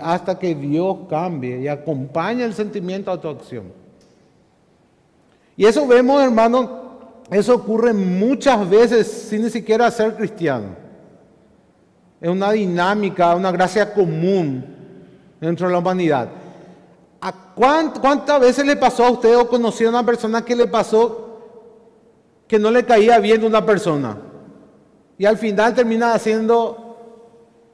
S1: hasta que Dios cambie y acompañe el sentimiento a tu acción. Y eso vemos, hermanos, eso ocurre muchas veces sin ni siquiera ser cristiano. Es una dinámica, una gracia común dentro de la humanidad. ¿Cuántas veces le pasó a usted o conoció a una persona que le pasó que no le caía bien de una persona? Y al final termina siendo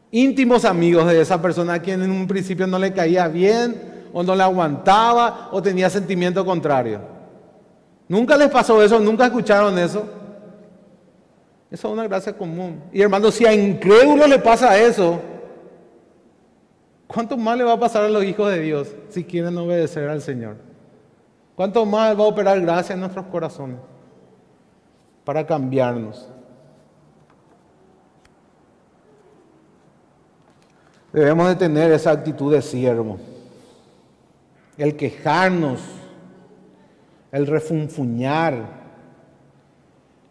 S1: íntimos amigos de esa persona a quien en un principio no le caía bien o no le aguantaba, o tenía sentimiento contrario. ¿Nunca les pasó eso? ¿Nunca escucharon eso? Esa es una gracia común. Y hermano, si a incrédulos le pasa eso, ¿cuánto más le va a pasar a los hijos de Dios si quieren obedecer al Señor? ¿Cuánto más va a operar gracia en nuestros corazones para cambiarnos? Debemos de tener esa actitud de siervo. El quejarnos, el refunfuñar,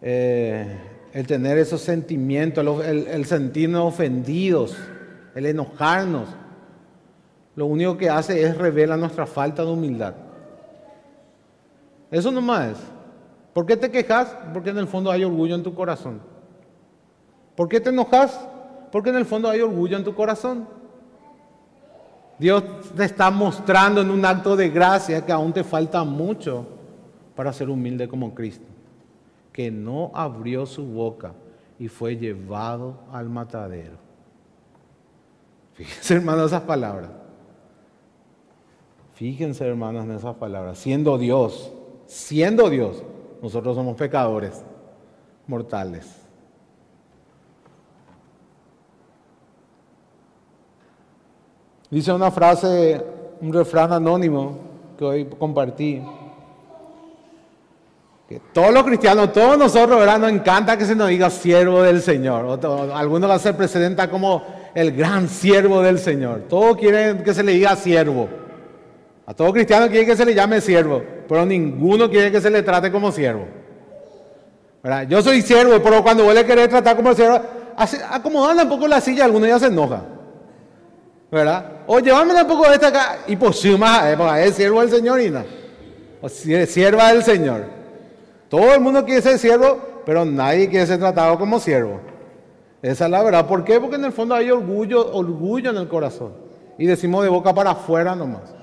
S1: el tener esos sentimientos, el sentirnos ofendidos, el enojarnos, lo único que hace es revelar nuestra falta de humildad. Eso nomás es. ¿Por qué te quejas? Porque en el fondo hay orgullo en tu corazón. ¿Por qué te enojas? Porque en el fondo hay orgullo en tu corazón. Dios te está mostrando en un acto de gracia que aún te falta mucho para ser humilde como Cristo, que no abrió su boca y fue llevado al matadero. Fíjense, hermanos, esas palabras. Fíjense, hermanos, en esas palabras. Siendo Dios, nosotros somos pecadores mortales. Dice una frase, un refrán anónimo que hoy compartí, que todos los cristianos, todos nosotros, ¿verdad?, nos encanta que se nos diga siervo del Señor. Algunos se presenta como el gran siervo del Señor. Todos quieren que se le diga siervo. A todo cristiano quiere que se le llame siervo, pero ninguno quiere que se le trate como siervo, ¿verdad? Yo soy siervo, pero cuando vos le querés tratar como siervo, acomodan un poco la silla, algunos ya se enoja, ¿verdad? O llévame un poco de esta acá, y pues sí, más, es siervo del Señor y nada. O sierva del Señor. Todo el mundo quiere ser siervo, pero nadie quiere ser tratado como siervo. Esa es la verdad. ¿Por qué? Porque en el fondo hay orgullo en el corazón. Y decimos de boca para afuera nomás.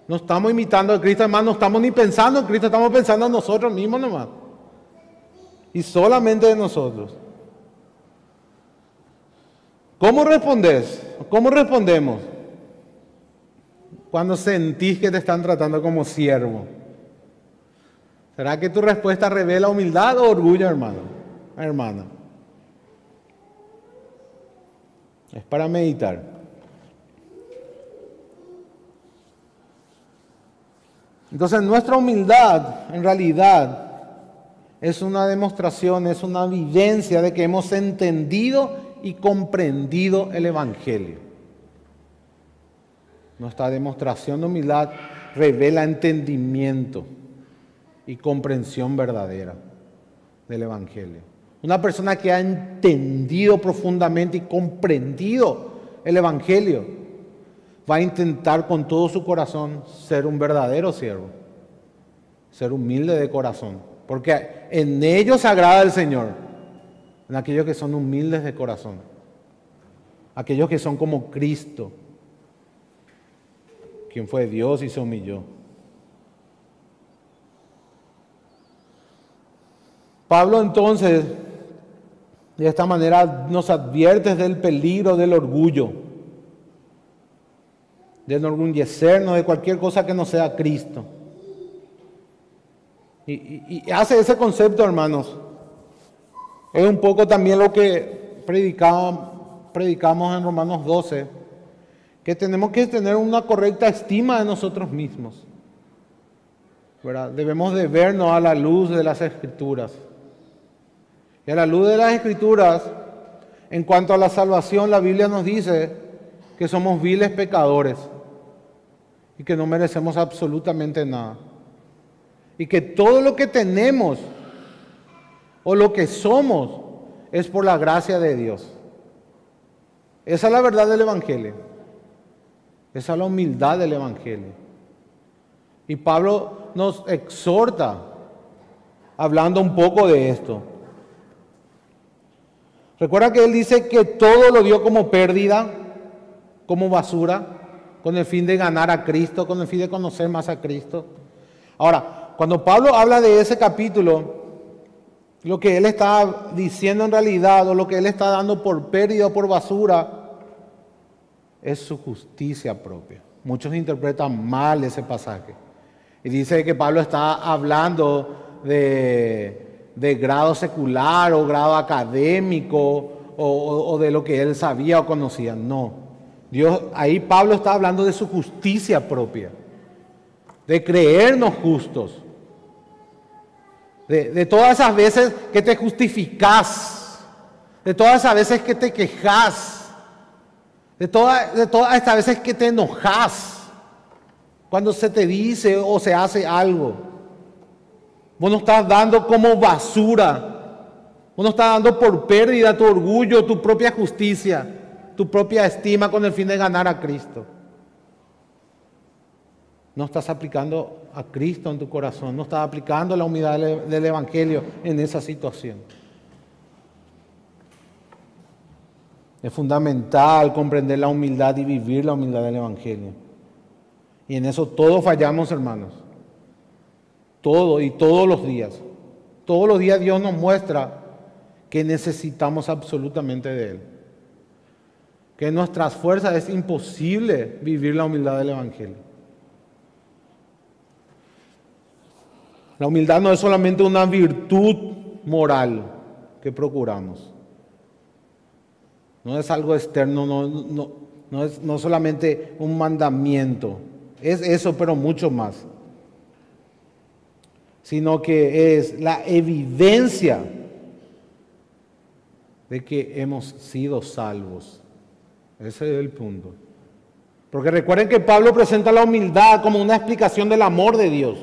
S1: No estamos imitando a Cristo, además no estamos ni pensando en Cristo, estamos pensando en nosotros mismos nomás. Y solamente de nosotros. ¿Cómo respondes? ¿Cómo respondemos cuando sentís que te están tratando como siervo? ¿Será que tu respuesta revela humildad o orgullo, hermano? Hermana. Es para meditar. Entonces nuestra humildad en realidad es una demostración, es una evidencia de que hemos entendido y comprendido el Evangelio. Nuestra demostración de humildad revela entendimiento y comprensión verdadera del Evangelio. Una persona que ha entendido profundamente y comprendido el Evangelio va a intentar con todo su corazón ser un verdadero siervo, ser humilde de corazón, porque en ellos se agrada el Señor, en aquellos que son humildes de corazón, aquellos que son como Cristo, quien fue Dios y se humilló. Pablo entonces, de esta manera, nos advierte del peligro del orgullo, de enorgullecernos de cualquier cosa que no sea Cristo. Y hace ese concepto, hermanos. Es un poco también lo que predicamos en Romanos 12, que tenemos que tener una correcta estima de nosotros mismos, ¿verdad? Debemos de vernos a la luz de las Escrituras. Y a la luz de las Escrituras, en cuanto a la salvación, la Biblia nos dice que somos viles pecadores y que no merecemos absolutamente nada. Y que todo lo que tenemos o lo que somos es por la gracia de Dios. Esa es la verdad del Evangelio. Esa es la humildad del Evangelio. Y Pablo nos exhorta hablando un poco de esto. Recuerda que él dice que todo lo dio como pérdida, como basura, con el fin de ganar a Cristo, con el fin de conocer más a Cristo. Ahora, cuando Pablo habla de ese capítulo, lo que él está diciendo en realidad, o lo que él está dando por pérdida o por basura, es su justicia propia. Muchos interpretan mal ese pasaje. Y dice que Pablo está hablando de grado secular o grado académico o de lo que él sabía o conocía. No. Ahí Pablo está hablando de su justicia propia, de creernos justos, de todas esas veces que te justificás, de todas esas veces que te quejas, de todas estas veces que te enojas cuando se te dice o se hace algo. Vos no estás dando como basura, vos no estás dando por pérdida tu orgullo, tu propia justicia, tu propia estima con el fin de ganar a Cristo. No estás aplicando a Cristo en tu corazón, no estás aplicando la humildad del Evangelio en esa situación. Es fundamental comprender la humildad y vivir la humildad del Evangelio. Y en eso todos fallamos, hermanos. Todo y todos los días. Todos los días Dios nos muestra que necesitamos absolutamente de Él. Que en nuestras fuerzas es imposible vivir la humildad del Evangelio. La humildad no es solamente una virtud moral que procuramos. No es algo externo, no es solamente un mandamiento. Es eso, pero mucho más. Sino que es la evidencia de que hemos sido salvos. Ese es el punto. Porque recuerden que Pablo presenta la humildad como una explicación del amor de Dios.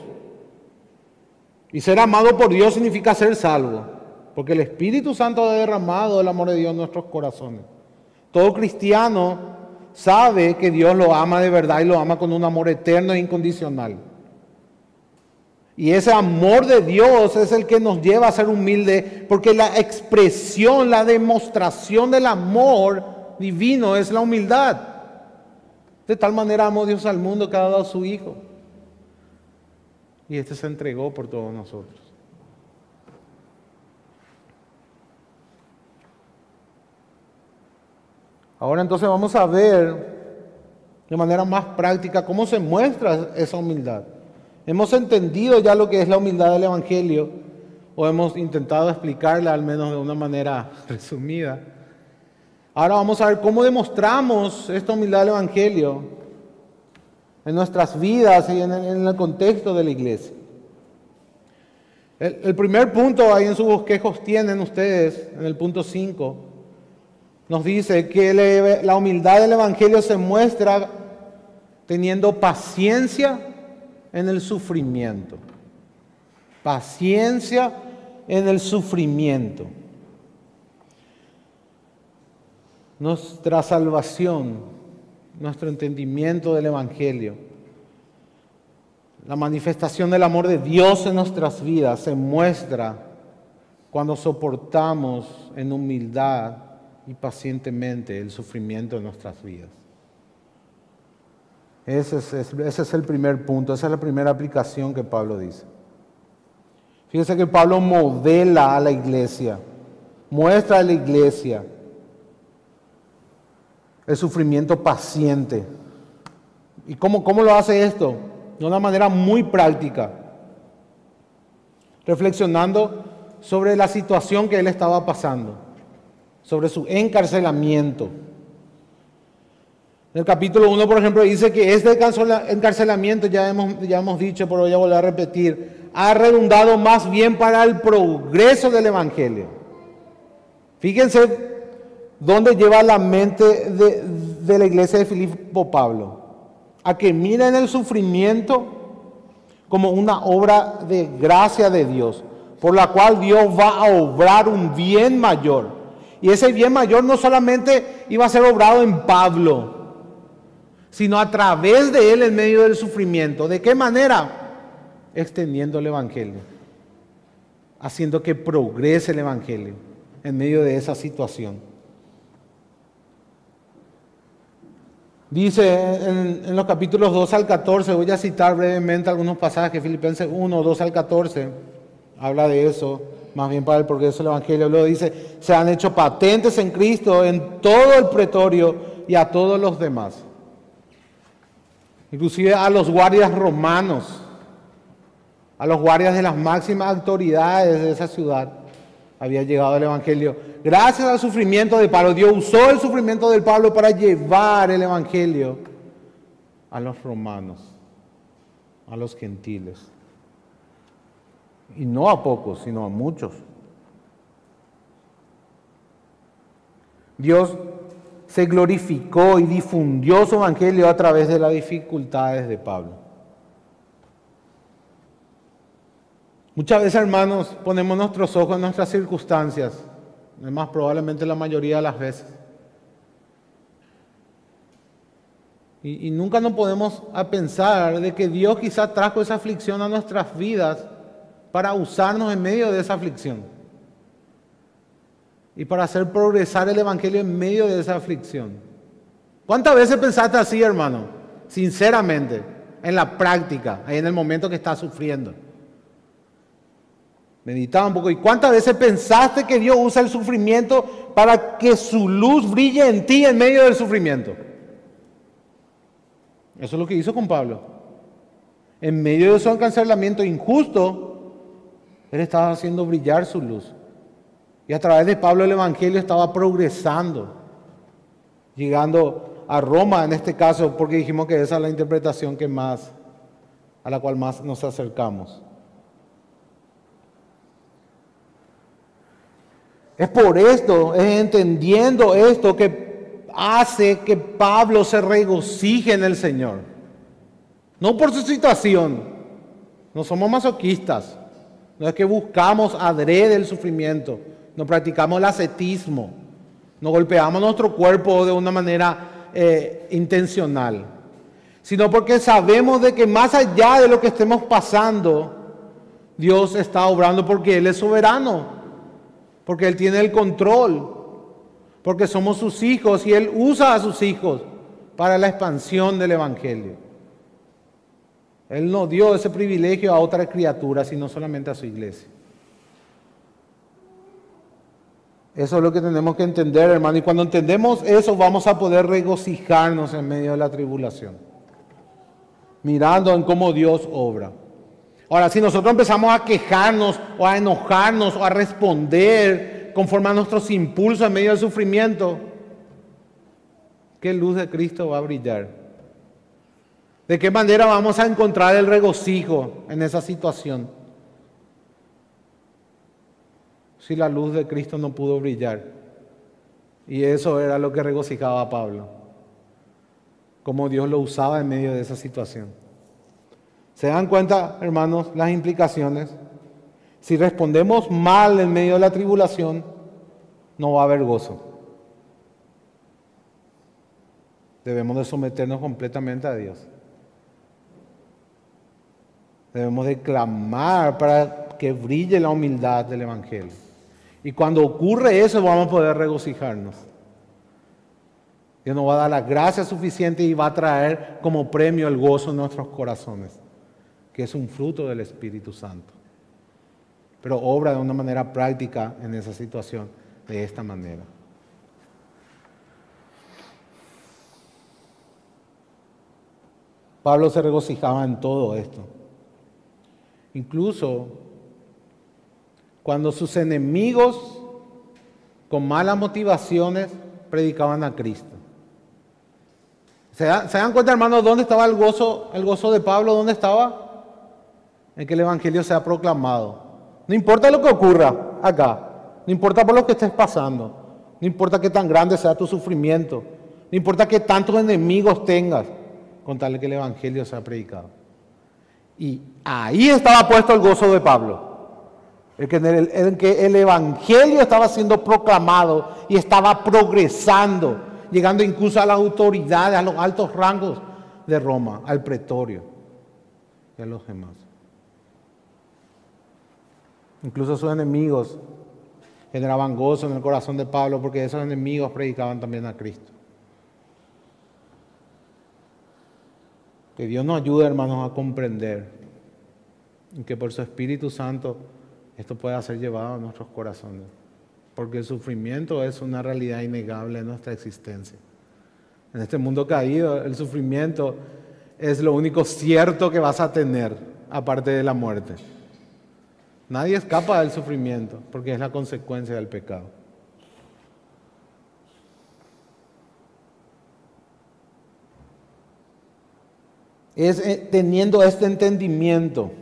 S1: Y ser amado por Dios significa ser salvo. Porque el Espíritu Santo ha derramado el amor de Dios en nuestros corazones. Todo cristiano sabe que Dios lo ama de verdad y lo ama con un amor eterno e incondicional. Y ese amor de Dios es el que nos lleva a ser humildes, porque la expresión, la demostración del amor divino es la humildad. De tal manera amó Dios al mundo que ha dado a su Hijo. Y este se entregó por todos nosotros. Ahora entonces vamos a ver de manera más práctica cómo se muestra esa humildad. Hemos entendido ya lo que es la humildad del Evangelio, o hemos intentado explicarla al menos de una manera resumida. Ahora vamos a ver cómo demostramos esta humildad del Evangelio en nuestras vidas y en el contexto de la iglesia. El primer punto ahí en sus bosquejos tienen ustedes, en el punto 5, nos dice que la humildad del Evangelio se muestra teniendo paciencia en el sufrimiento. Paciencia en el sufrimiento. Nuestra salvación, nuestro entendimiento del Evangelio, la manifestación del amor de Dios en nuestras vidas se muestra cuando soportamos en humildad y pacientemente el sufrimiento de nuestras vidas. Ese es el primer punto, esa es la primera aplicación que Pablo dice. Fíjense que Pablo modela a la iglesia, muestra a la iglesia el sufrimiento paciente. ¿Y cómo lo hace esto? De una manera muy práctica, reflexionando sobre la situación que él estaba pasando, sobre su encarcelamiento. En el capítulo 1, por ejemplo, dice que este encarcelamiento, ya hemos dicho, pero voy a volver a repetir, ha redundado más bien para el progreso del Evangelio. Fíjense dónde lleva la mente de la iglesia de Filipo Pablo. A que miren el sufrimiento como una obra de gracia de Dios, por la cual Dios va a obrar un bien mayor. Y ese bien mayor no solamente iba a ser obrado en Pablo, sino a través de él en medio del sufrimiento. ¿De qué manera? Extendiendo el Evangelio, haciendo que progrese el Evangelio en medio de esa situación. Dice en los capítulos 2 al 14, voy a citar brevemente algunos pasajes, Filipenses 1, 2 al 14, habla de eso, más bien para el progreso del Evangelio. Luego dice, se han hecho patentes en Cristo en todo el pretorio y a todos los demás. inclusive a los guardias romanos, a los guardias de las máximas autoridades de esa ciudad, había llegado el Evangelio. Gracias al sufrimiento de Pablo, Dios usó el sufrimiento de Pablo para llevar el Evangelio a los romanos, a los gentiles. Y no a pocos, sino a muchos. Dios se glorificó y difundió su Evangelio a través de las dificultades de Pablo. Muchas veces, hermanos, ponemos nuestros ojos en nuestras circunstancias, más probablemente la mayoría de las veces. Y nunca nos podemos a pensar de que Dios quizá trajo esa aflicción a nuestras vidas para usarnos en medio de esa aflicción. Y para hacer progresar el Evangelio en medio de esa aflicción. ¿Cuántas veces pensaste así, hermano? Sinceramente, en la práctica, ahí en el momento que estás sufriendo. Meditaba un poco. ¿Y cuántas veces pensaste que Dios usa el sufrimiento para que su luz brille en ti en medio del sufrimiento? Eso es lo que hizo con Pablo. En medio de su encarcelamiento injusto, él estaba haciendo brillar su luz. Y a través de Pablo el Evangelio estaba progresando, llegando a Roma en este caso, porque dijimos que esa es la interpretación a la cual más nos acercamos. Es por esto, es entendiendo esto que hace que Pablo se regocije en el Señor. No por su situación. No somos masoquistas. No es que buscamos adrede el sufrimiento. No practicamos el ascetismo. No golpeamos nuestro cuerpo de una manera intencional. Sino porque sabemos de que más allá de lo que estemos pasando, Dios está obrando porque Él es soberano. Porque Él tiene el control, porque somos sus hijos y Él usa a sus hijos para la expansión del Evangelio. Él no dio ese privilegio a otra criatura, sino solamente a su iglesia. Eso es lo que tenemos que entender, hermano, y cuando entendemos eso vamos a poder regocijarnos en medio de la tribulación, mirando en cómo Dios obra. Ahora, si nosotros empezamos a quejarnos o a enojarnos o a responder conforme a nuestros impulsos en medio del sufrimiento, ¿qué luz de Cristo va a brillar? ¿De qué manera vamos a encontrar el regocijo en esa situación? Si la luz de Cristo no pudo brillar. Y eso era lo que regocijaba a Pablo. Cómo Dios lo usaba en medio de esa situación. ¿Se dan cuenta, hermanos, las implicaciones? Si respondemos mal en medio de la tribulación, no va a haber gozo. Debemos de someternos completamente a Dios. Debemos de clamar para que brille la humildad del Evangelio. Y cuando ocurre eso, vamos a poder regocijarnos. Dios nos va a dar la gracia suficiente y va a traer como premio el gozo en nuestros corazones, que es un fruto del Espíritu Santo. Pero obra de una manera práctica en esa situación, de esta manera. Pablo se regocijaba en todo esto. Incluso cuando sus enemigos, con malas motivaciones, predicaban a Cristo. ¿Se dan cuenta, hermanos, dónde estaba el gozo de Pablo? ¿Dónde estaba? En que el Evangelio sea proclamado. No importa lo que ocurra acá, no importa por lo que estés pasando, no importa qué tan grande sea tu sufrimiento, no importa qué tantos enemigos tengas, con tal de que el Evangelio sea predicado. Y ahí estaba puesto el gozo de Pablo, en que el Evangelio estaba siendo proclamado y estaba progresando, llegando incluso a las autoridades, a los altos rangos de Roma, al pretorio y a los demás. Incluso sus enemigos generaban gozo en el corazón de Pablo porque esos enemigos predicaban también a Cristo. Que Dios nos ayude, hermanos, a comprender y que por su Espíritu Santo esto pueda ser llevado a nuestros corazones. Porque el sufrimiento es una realidad innegable en nuestra existencia. En este mundo caído, el sufrimiento es lo único cierto que vas a tener, aparte de la muerte. Nadie escapa del sufrimiento, porque es la consecuencia del pecado. Es teniendo este entendimiento,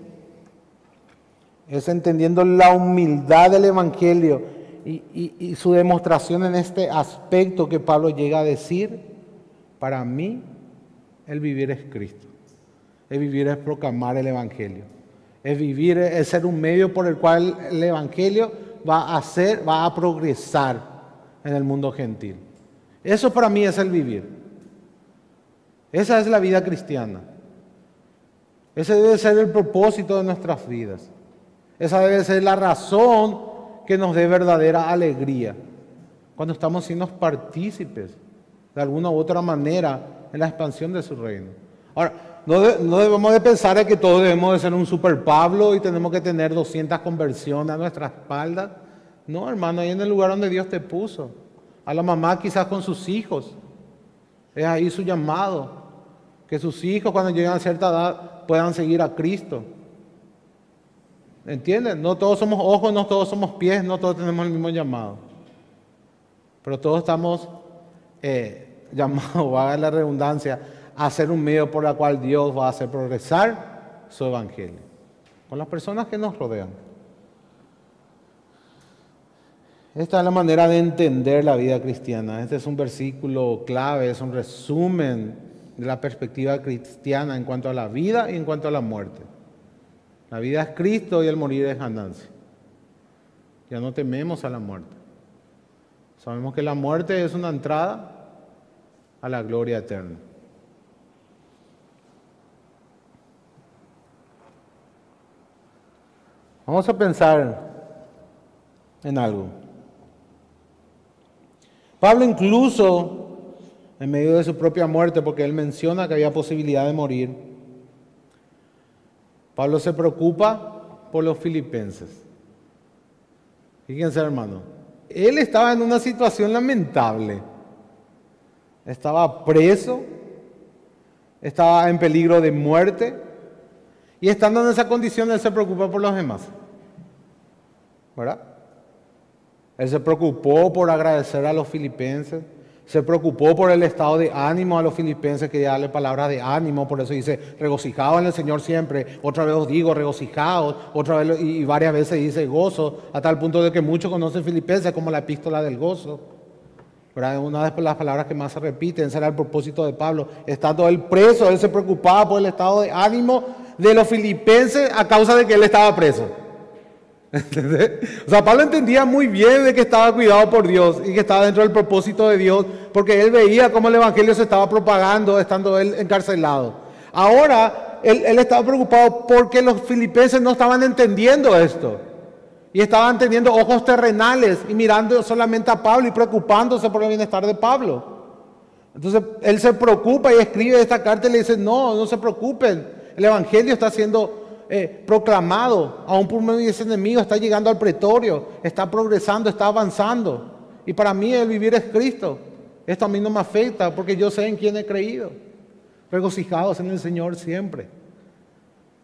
S1: es entendiendo la humildad del Evangelio y su demostración en este aspecto que Pablo llega a decir: para mí el vivir es Cristo, el vivir es proclamar el Evangelio, es vivir, es ser un medio por el cual el Evangelio va a progresar en el mundo gentil. Eso para mí es el vivir. Esa es la vida cristiana. Ese debe ser el propósito de nuestras vidas. Esa debe ser la razón que nos dé verdadera alegría cuando estamos siendo partícipes de alguna u otra manera en la expansión de su reino. Ahora, no debemos de pensar en que todos debemos de ser un super Pablo y tenemos que tener 200 conversiones a nuestra espalda. No, hermano, ahí en el lugar donde Dios te puso. A la mamá quizás con sus hijos. Es ahí su llamado. Que sus hijos cuando lleguen a cierta edad puedan seguir a Cristo. ¿Entienden? No todos somos ojos, no todos somos pies, no todos tenemos el mismo llamado. Pero todos estamos llamados, valga la redundancia, a ser un medio por el cual Dios va a hacer progresar su evangelio. Con las personas que nos rodean. Esta es la manera de entender la vida cristiana. Este es un versículo clave, es un resumen de la perspectiva cristiana en cuanto a la vida y en cuanto a la muerte. La vida es Cristo y el morir es ganancia. Ya no tememos a la muerte. Sabemos que la muerte es una entrada a la gloria eterna. Vamos a pensar en algo. Pablo incluso, en medio de su propia muerte, porque él menciona que había posibilidad de morir, Pablo se preocupa por los filipenses. Fíjense, hermano, él estaba en una situación lamentable. Estaba preso, estaba en peligro de muerte, y estando en esa condición, él se preocupa por los demás. ¿Verdad? Él se preocupó por agradecer a los filipenses. Se preocupó por el estado de ánimo a los filipenses, quería darle palabras de ánimo, por eso dice, regocijaos en el Señor siempre. Otra vez os digo, regocijaos, otra vez, y varias veces dice gozo, a tal punto de que muchos conocen filipenses como la epístola del gozo. ¿Verdad? Una de las palabras que más se repiten, ese era el propósito de Pablo. Estando él preso, él se preocupaba por el estado de ánimo de los filipenses a causa de que él estaba preso. ¿Entendés? O sea, Pablo entendía muy bien de que estaba cuidado por Dios y que estaba dentro del propósito de Dios, porque él veía cómo el evangelio se estaba propagando estando él encarcelado. Ahora, él estaba preocupado porque los filipenses no estaban entendiendo esto y estaban teniendo ojos terrenales y mirando solamente a Pablo y preocupándose por el bienestar de Pablo. Entonces, él se preocupa y escribe esta carta y le dice, no se preocupen, el evangelio está siendo proclamado, aún por medio de ese enemigo, está llegando al pretorio, está progresando, está avanzando. Y para mí el vivir es Cristo. Esto a mí no me afecta porque yo sé en quién he creído. Regocijados en el Señor siempre.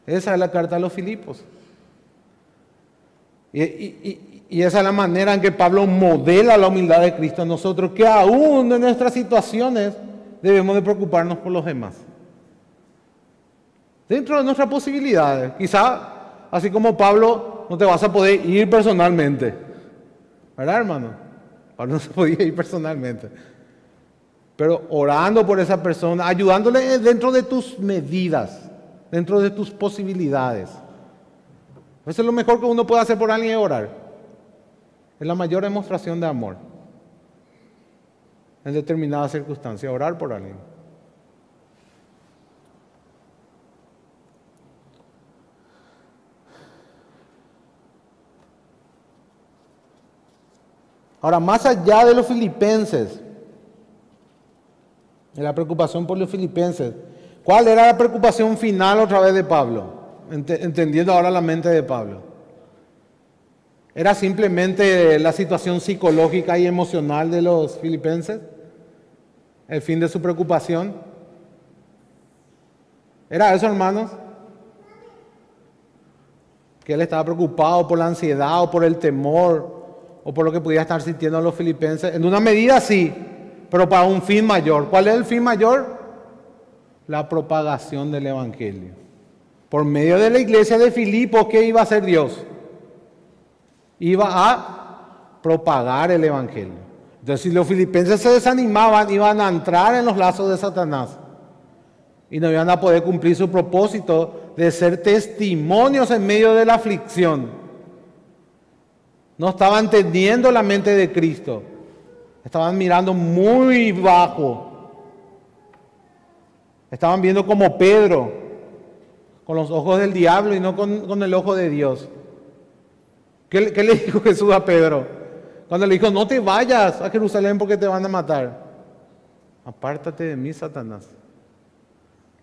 S1: Esa es la carta a los Filipos. Y esa es la manera en que Pablo modela la humildad de Cristo en nosotros, que aún en nuestras situaciones debemos de preocuparnos por los demás. Dentro de nuestras posibilidades. Quizá, así como Pablo, no te vas a poder ir personalmente. ¿Verdad, hermano? Pablo no se podía ir personalmente. Pero orando por esa persona, ayudándole dentro de tus medidas, dentro de tus posibilidades. Eso es lo mejor que uno puede hacer por alguien, es orar. Es la mayor demostración de amor. En determinadas circunstancias, orar por alguien. Ahora, más allá de los filipenses, de la preocupación por los filipenses, ¿cuál era la preocupación final otra vez de Pablo? Entendiendo ahora la mente de Pablo. ¿Era simplemente la situación psicológica y emocional de los filipenses? ¿El fin de su preocupación? ¿Era eso, hermanos? Que él estaba preocupado por la ansiedad o por el temor o por lo que pudiera estar sintiendo los filipenses. En una medida sí, pero para un fin mayor. ¿Cuál es el fin mayor? La propagación del Evangelio. Por medio de la iglesia de Filipos, ¿qué iba a hacer Dios? Iba a propagar el Evangelio. Entonces, si los filipenses se desanimaban, iban a entrar en los lazos de Satanás y no iban a poder cumplir su propósito de ser testimonios en medio de la aflicción. No estaban teniendo la mente de Cristo, estaban mirando muy bajo, estaban viendo como Pedro, con los ojos del diablo y no con el ojo de Dios. ¿Qué le dijo Jesús a Pedro? Cuando le dijo, no te vayas a Jerusalén porque te van a matar. Apártate de mí, Satanás.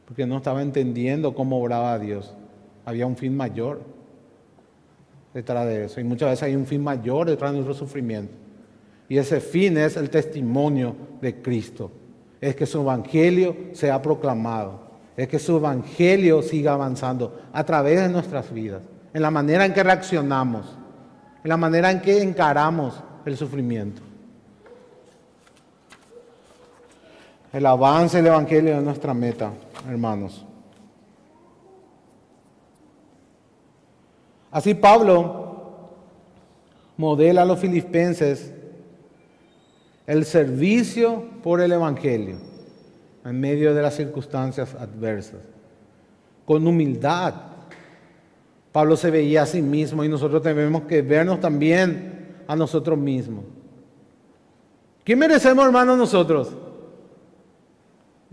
S1: Porque no estaba entendiendo cómo obraba Dios. Había un fin mayor detrás de eso. Y muchas veces hay un fin mayor detrás de nuestro sufrimiento. Y ese fin es el testimonio de Cristo. Es que su evangelio sea proclamado. Es que su evangelio siga avanzando a través de nuestras vidas. En la manera en que reaccionamos. En la manera en que encaramos el sufrimiento. El avance del evangelio es nuestra meta, hermanos. Así Pablo modela a los filipenses el servicio por el evangelio en medio de las circunstancias adversas. Con humildad. Pablo se veía a sí mismo y nosotros tenemos que vernos también a nosotros mismos. ¿Qué merecemos, hermanos, nosotros?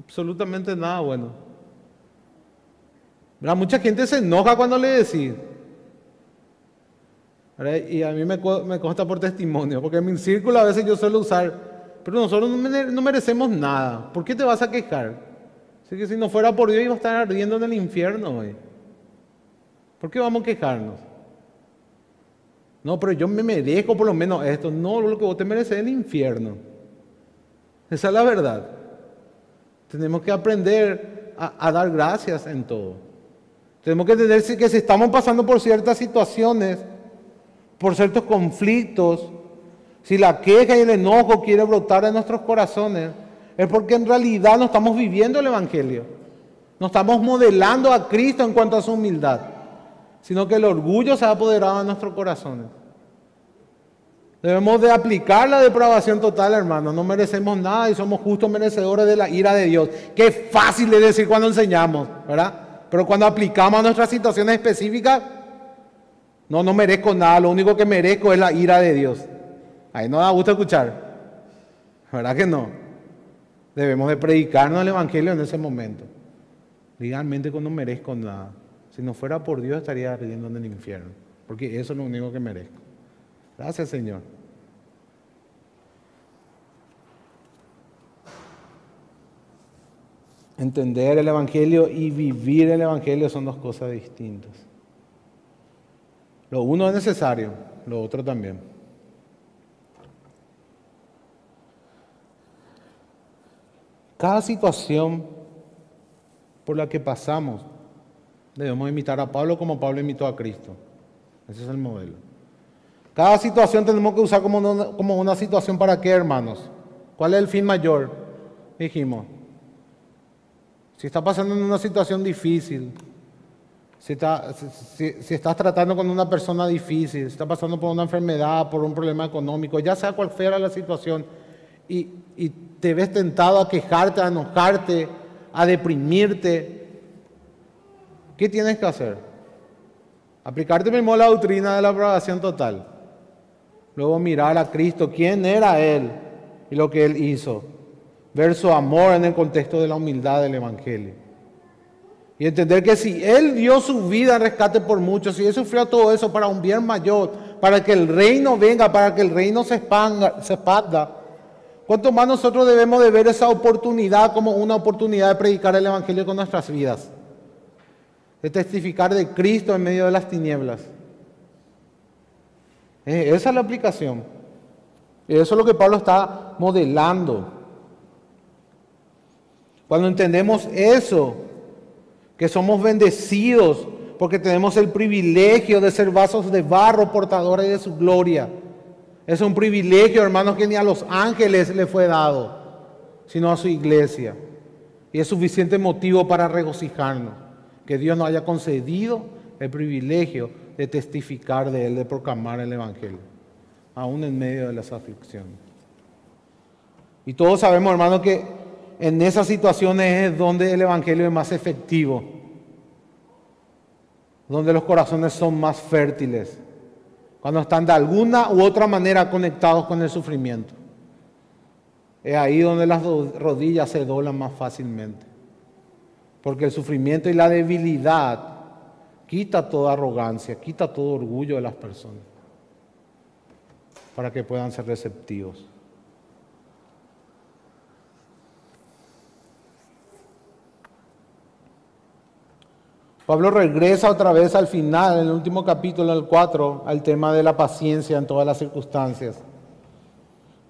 S1: Absolutamente nada bueno. ¿Verdad? Mucha gente se enoja cuando le decís. ¿Verdad? Y a mí me consta por testimonio, porque en mi círculo a veces yo suelo usar, pero nosotros no merecemos nada. ¿Por qué te vas a quejar? Así que si no fuera por Dios iba a estar ardiendo en el infierno hoy. ¿Por qué vamos a quejarnos? No, pero yo me merezco por lo menos esto. No, lo que vos te mereces es el infierno. Esa es la verdad. Tenemos que aprender a dar gracias en todo. Tenemos que entender que si estamos pasando por ciertas situaciones, por ciertos conflictos, si la queja y el enojo quiere brotar en nuestros corazones, es porque en realidad no estamos viviendo el Evangelio. No estamos modelando a Cristo en cuanto a su humildad, sino que el orgullo se ha apoderado de nuestros corazones. Debemos de aplicar la depravación total, hermano. No merecemos nada y somos justos merecedores de la ira de Dios. Qué fácil de decir cuando enseñamos, ¿verdad? Pero cuando aplicamos a nuestras situaciones específicas, no merezco nada. Lo único que merezco es la ira de Dios. Ahí no da gusto escuchar. ¿Verdad que no? Debemos de predicarnos el Evangelio en ese momento. Realmente cuando no merezco nada. Si no fuera por Dios estaría ardiendo en el infierno. Porque eso es lo único que merezco. Gracias, Señor. Entender el Evangelio y vivir el Evangelio son dos cosas distintas. Lo uno es necesario, lo otro también. Cada situación por la que pasamos, debemos imitar a Pablo como Pablo imitó a Cristo. Ese es el modelo. Cada situación tenemos que usar como una situación para qué, hermanos. ¿Cuál es el fin mayor? Dijimos, si está pasando en una situación difícil, si estás tratando con una persona difícil, si está pasando por una enfermedad, por un problema económico, ya sea cual fuera la situación, y te ves tentado a quejarte, a enojarte, a deprimirte, ¿qué tienes que hacer? Aplicarte mismo la doctrina de la aprobación total. Luego mirar a Cristo, quién era Él y lo que Él hizo. Ver su amor en el contexto de la humildad del Evangelio. Y entender que si Él dio su vida en rescate por muchos, si Él sufrió todo eso para un bien mayor, para que el reino venga, para que el reino se expanda, ¿cuánto más nosotros debemos de ver esa oportunidad como una oportunidad de predicar el Evangelio con nuestras vidas? De testificar de Cristo en medio de las tinieblas. Esa es la aplicación. Y eso es lo que Pablo está modelando. Cuando entendemos eso, que somos bendecidos porque tenemos el privilegio de ser vasos de barro portadores de su gloria. Es un privilegio, hermanos, que ni a los ángeles le fue dado, sino a su iglesia. Y es suficiente motivo para regocijarnos, que Dios nos haya concedido el privilegio de testificar de Él, de proclamar el Evangelio, aún en medio de las aflicciones. Y todos sabemos, hermanos, que en esas situaciones es donde el Evangelio es más efectivo, donde los corazones son más fértiles, cuando están de alguna u otra manera conectados con el sufrimiento. Es ahí donde las rodillas se doblan más fácilmente, porque el sufrimiento y la debilidad quita toda arrogancia, quita todo orgullo de las personas, para que puedan ser receptivos. Pablo regresa otra vez al final, en el último capítulo, el 4, al tema de la paciencia en todas las circunstancias,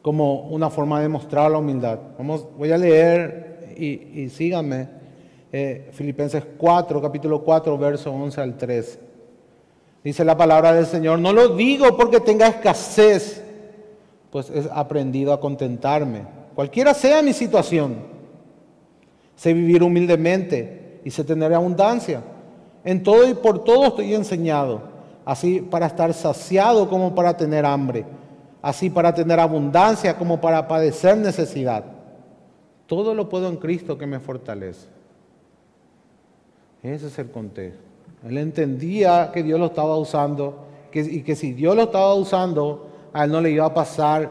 S1: como una forma de mostrar la humildad. Voy a leer y síganme, Filipenses 4, capítulo 4, verso 11 al 13. Dice la palabra del Señor: no lo digo porque tenga escasez, pues he aprendido a contentarme, cualquiera sea mi situación. Sé vivir humildemente y sé tener abundancia. En todo y por todo estoy enseñado, así para estar saciado como para tener hambre, así para tener abundancia como para padecer necesidad. Todo lo puedo en Cristo que me fortalece. Ese es el contexto. Él entendía que Dios lo estaba usando y que si Dios lo estaba usando, a él no le iba a pasar,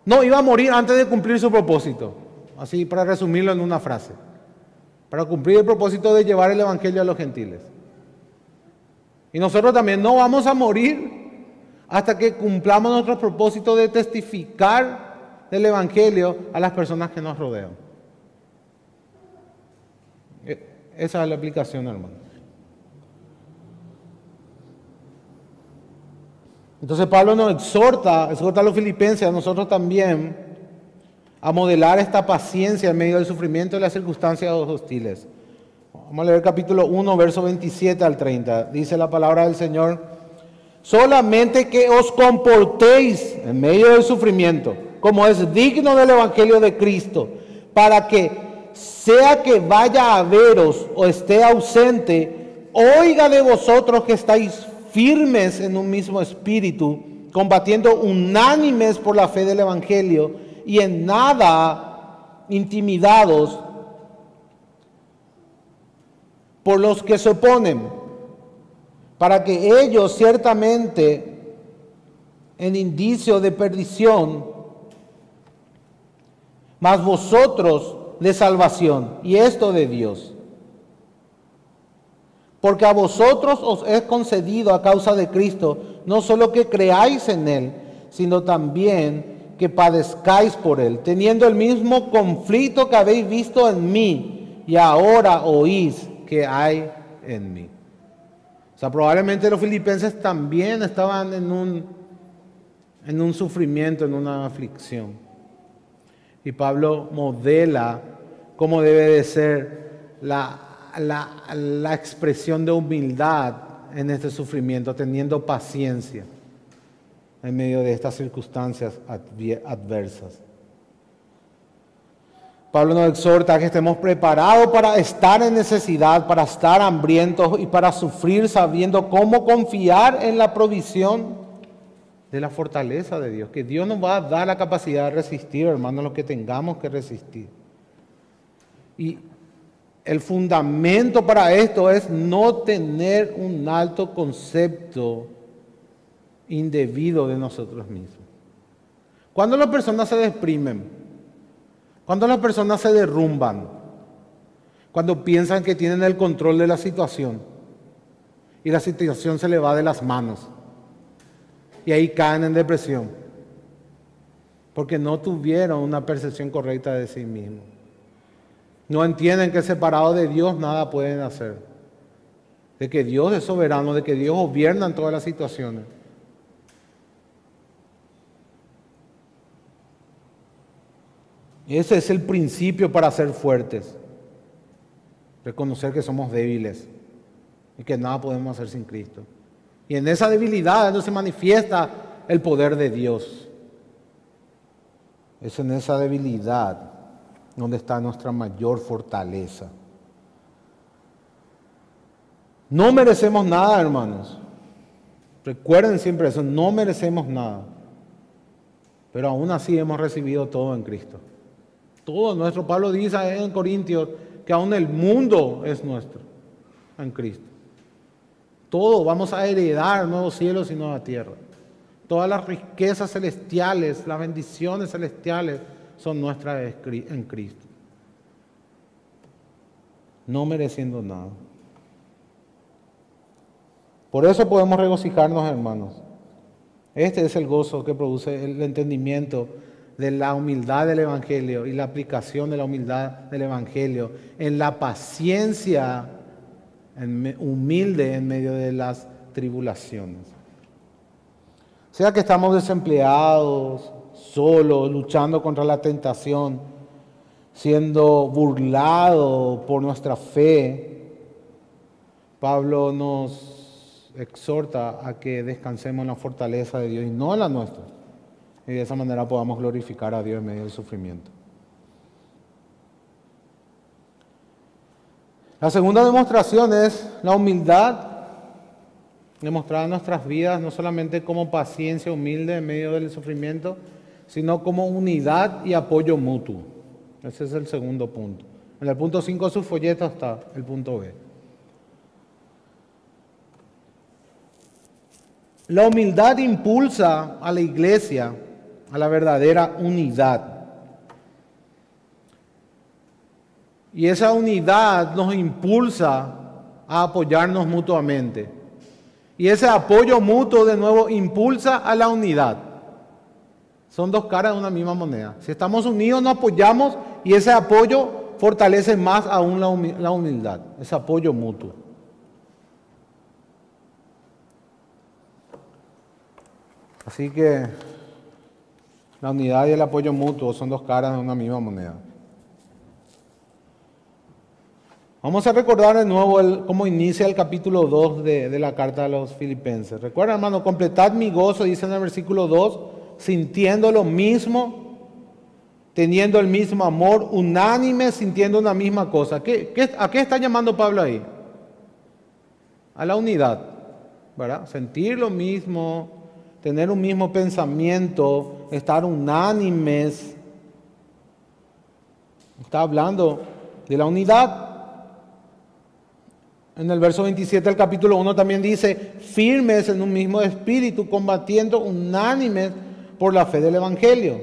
S1: no, iba a morir antes de cumplir su propósito. Así para resumirlo en una frase. Para cumplir el propósito de llevar el Evangelio a los gentiles. Y nosotros también no vamos a morir hasta que cumplamos nuestro propósito de testificar del Evangelio a las personas que nos rodean. Esa es la aplicación, hermano. Entonces Pablo nos exhorta a los filipenses, a nosotros también, a modelar esta paciencia en medio del sufrimiento y las circunstancias hostiles. Vamos a leer capítulo 1, verso 27 al 30. Dice la palabra del Señor: solamente que os comportéis en medio del sufrimiento, como es digno del Evangelio de Cristo, para que, sea que vaya a veros o esté ausente, oiga de vosotros que estáis firmes en un mismo espíritu, combatiendo unánimes por la fe del Evangelio, y en nada intimidados por los que se oponen, para que ellos ciertamente en indicio de perdición, mas vosotros de salvación, y esto de Dios. Porque a vosotros os es concedido a causa de Cristo, no solo que creáis en Él, sino también que padezcáis por Él, teniendo el mismo conflicto que habéis visto en mí, y ahora oís que hay en mí. O sea, probablemente los filipenses también estaban en un sufrimiento, en una aflicción. Y Pablo modela cómo debe de ser la expresión de humildad en este sufrimiento, teniendo paciencia en medio de estas circunstancias adversas. Pablo nos exhorta a que estemos preparados para estar en necesidad, para estar hambrientos y para sufrir, sabiendo cómo confiar en la provisión de la fortaleza de Dios, que Dios nos va a dar la capacidad de resistir, hermanos, lo que tengamos que resistir. Y el fundamento para esto es no tener un alto concepto indebido de nosotros mismos. Cuando las personas se deprimen, cuando las personas se derrumban, cuando piensan que tienen el control de la situación y la situación se le va de las manos y ahí caen en depresión porque no tuvieron una percepción correcta de sí mismos. No entienden que separados de Dios nada pueden hacer, de que Dios es soberano, de que Dios gobierna en todas las situaciones. Ese es el principio para ser fuertes. reconocer que somos débiles y que nada podemos hacer sin Cristo. Y en esa debilidad es donde se manifiesta el poder de Dios. Es en esa debilidad donde está nuestra mayor fortaleza. No merecemos nada, hermanos. Recuerden siempre eso, no merecemos nada. Pero aún así hemos recibido todo en Cristo. Todo nuestro. Pablo dice en Corintios que aún el mundo es nuestro en Cristo. Todo, vamos a heredar nuevos cielos y nueva tierra. Todas las riquezas celestiales, las bendiciones celestiales son nuestras en Cristo. No mereciendo nada. Por eso podemos regocijarnos, hermanos. Este es el gozo que produce el entendimiento de la humildad del Evangelio y la aplicación de la humildad del Evangelio en la paciencia humilde en medio de las tribulaciones. Sea que estamos desempleados, solos, luchando contra la tentación, siendo burlados por nuestra fe, Pablo nos exhorta a que descansemos en la fortaleza de Dios y no en la nuestra. Y de esa manera podamos glorificar a Dios en medio del sufrimiento. La segunda demostración es la humildad demostrada en nuestras vidas, no solamente como paciencia humilde en medio del sufrimiento, sino como unidad y apoyo mutuo. Ese es el segundo punto. En el punto 5 de su folleto está el punto B. La humildad impulsa a la iglesia a la verdadera unidad. Y esa unidad nos impulsa a apoyarnos mutuamente. Y ese apoyo mutuo de nuevo impulsa a la unidad. Son dos caras de una misma moneda. Si estamos unidos nos apoyamos y ese apoyo fortalece más aún la humildad, ese apoyo mutuo. Así que la unidad y el apoyo mutuo son dos caras de una misma moneda. Vamos a recordar de nuevo cómo inicia el capítulo 2 de la carta a los Filipenses. Recuerda, hermano, completad mi gozo, dice en el versículo 2, sintiendo lo mismo, teniendo el mismo amor, unánime, sintiendo una misma cosa. ¿A qué está llamando Pablo ahí? A la unidad, ¿verdad? Sentir lo mismo, tener un mismo pensamiento, estar unánimes. Está hablando de la unidad. En el verso 27 del capítulo 1 también dice, firmes en un mismo espíritu, combatiendo unánimes por la fe del Evangelio.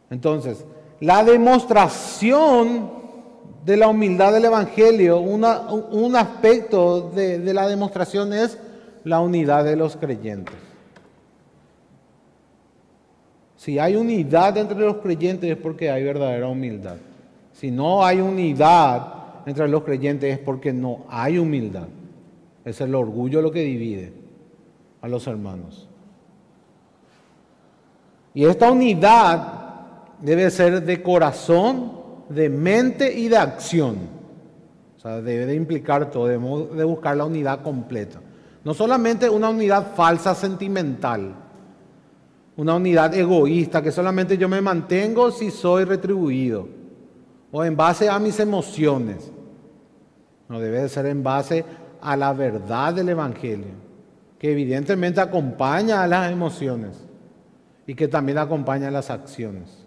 S1: Entonces, la demostración de la humildad del Evangelio, un aspecto de la demostración es la unidad de los creyentes. Si hay unidad entre los creyentes es porque hay verdadera humildad. Si no hay unidad entre los creyentes es porque no hay humildad. Es el orgullo lo que divide a los hermanos. Y esta unidad debe ser de corazón, de mente y de acción. O sea, debe de implicar todo, debemos de buscar la unidad completa. No solamente una unidad falsa sentimental, una unidad egoísta, que solamente yo me mantengo si soy retribuido, o en base a mis emociones. No, debe de ser en base a la verdad del Evangelio, que evidentemente acompaña a las emociones y que también acompaña a las acciones.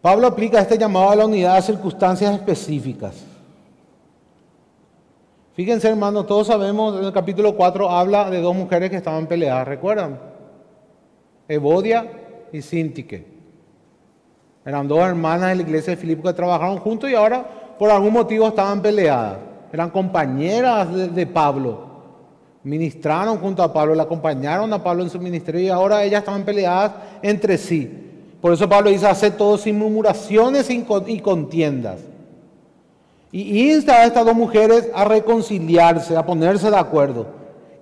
S1: Pablo aplica este llamado a la unidad a circunstancias específicas. Fíjense, hermanos, todos sabemos, en el capítulo 4 habla de dos mujeres que estaban peleadas, ¿recuerdan? Evodia y Síntique. Eran dos hermanas de la iglesia de Filipo que trabajaron juntos y ahora por algún motivo estaban peleadas. Eran compañeras de Pablo. Ministraron junto a Pablo, le acompañaron a Pablo en su ministerio y ahora ellas estaban peleadas entre sí. Por eso Pablo dice, haced todo sin murmuraciones y contiendas. Y insta a estas dos mujeres a reconciliarse, a ponerse de acuerdo.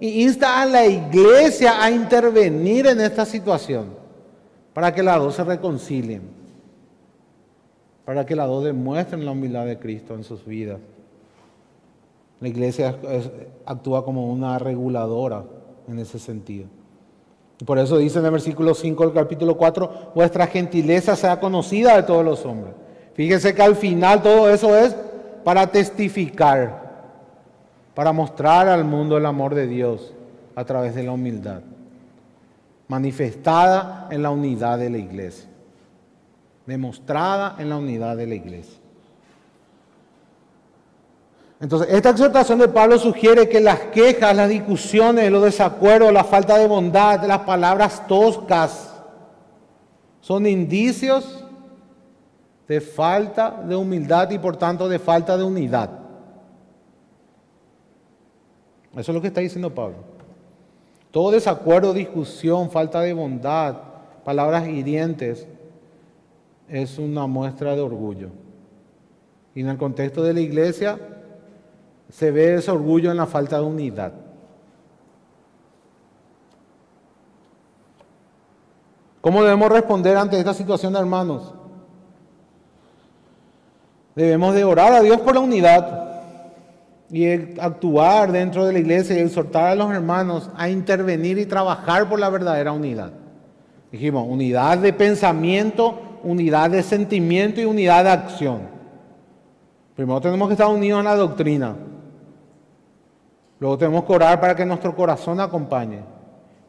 S1: y insta a la iglesia a intervenir en esta situación para que las dos se reconcilien, para que las dos demuestren la humildad de Cristo en sus vidas. La iglesia actúa como una reguladora en ese sentido. Y por eso dice en el versículo 5 del capítulo 4, vuestra gentileza sea conocida de todos los hombres. Fíjense que al final todo eso es para testificar, para mostrar al mundo el amor de Dios a través de la humildad, manifestada en la unidad de la iglesia, demostrada en la unidad de la iglesia. Entonces, esta exhortación de Pablo sugiere que las quejas, las discusiones, los desacuerdos, la falta de bondad, las palabras toscas, son indicios de falta de humildad y por tanto de falta de unidad. Eso es lo que está diciendo Pablo. Todo desacuerdo, discusión, falta de bondad, palabras hirientes, es una muestra de orgullo. Y en el contexto de la iglesia se ve ese orgullo en la falta de unidad. ¿Cómo debemos responder ante esta situación, hermanos? Debemos de orar a Dios por la unidad y actuar dentro de la iglesia y exhortar a los hermanos a intervenir y trabajar por la verdadera unidad. Dijimos, unidad de pensamiento, unidad de sentimiento y unidad de acción. Primero tenemos que estar unidos en la doctrina. Luego tenemos que orar para que nuestro corazón acompañe.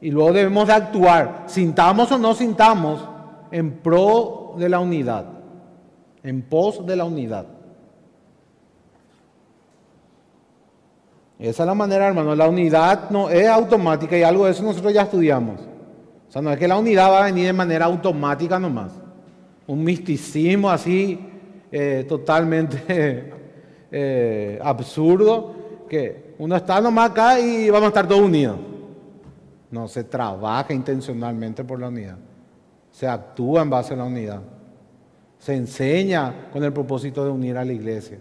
S1: Y luego debemos de actuar, sintamos o no sintamos, en pro de la unidad, en pos de la unidad. Esa es la manera, hermano. La unidad no es automática y algo de eso nosotros ya estudiamos. O sea, no es que la unidad va a venir de manera automática nomás. Un misticismo así totalmente absurdo, que uno está nomás acá y vamos a estar todos unidos. No, se trabaja intencionalmente por la unidad. Se actúa en base a la unidad. Se enseña con el propósito de unir a la iglesia.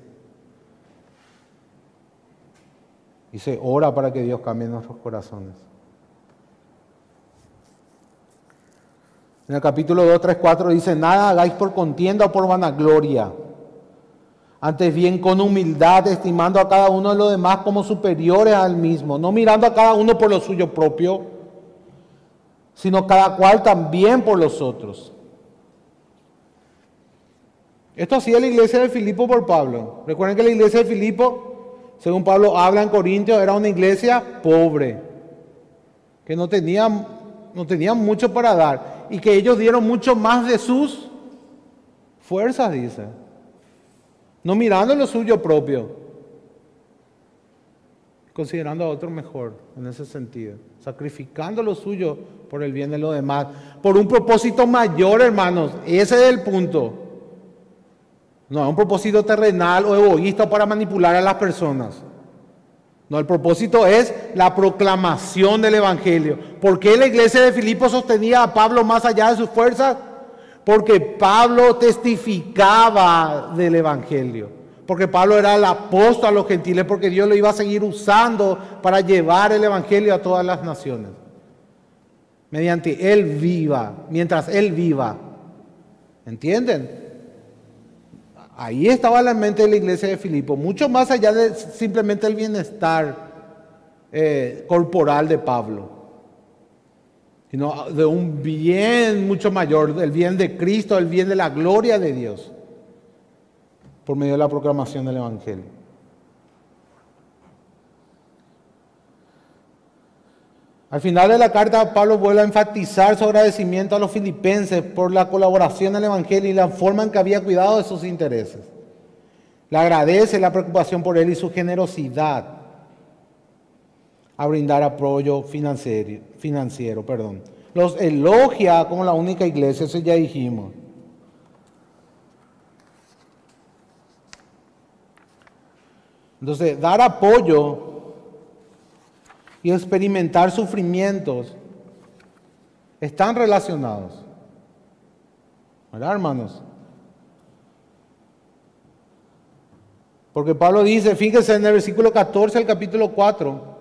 S1: Y se ora para que Dios cambie nuestros corazones. En el capítulo 2, 3, 4 dice, nada hagáis por contienda o por vanagloria. Antes bien con humildad, estimando a cada uno de los demás como superiores al mismo, no mirando a cada uno por lo suyo propio, sino cada cual también por los otros. Esto hacía la iglesia de Filipo por Pablo. Recuerden que la iglesia de Filipo, según Pablo habla en Corintios, era una iglesia pobre, que no tenía mucho para dar, y que ellos dieron mucho más de sus fuerzas, dice. No mirando lo suyo propio, considerando a otro mejor en ese sentido, sacrificando lo suyo por el bien de los demás, por un propósito mayor, hermanos. Ese es el punto. No es un propósito terrenal o egoísta para manipular a las personas. No, el propósito es la proclamación del Evangelio. ¿Por qué la iglesia de Filipo sostenía a Pablo más allá de sus fuerzas? Porque Pablo testificaba del Evangelio. Porque Pablo era el apóstol a los gentiles, porque Dios lo iba a seguir usando para llevar el Evangelio a todas las naciones. Mediante Él viva, mientras Él viva. ¿Entienden? Ahí estaba la mente de la iglesia de Filipo, mucho más allá de simplemente el bienestar corporal de Pablo, sino de un bien mucho mayor, el bien de Cristo, el bien de la gloria de Dios, por medio de la proclamación del Evangelio. Al final de la carta, Pablo vuelve a enfatizar su agradecimiento a los filipenses por la colaboración en el Evangelio y la forma en que había cuidado de sus intereses. Le agradece la preocupación por él y su generosidad a brindar apoyo financiero. Los elogia como la única iglesia, eso ya dijimos. Entonces, dar apoyo y experimentar sufrimientos están relacionados. ¿Verdad, hermanos? Porque Pablo dice, fíjense en el versículo 14 del capítulo 4,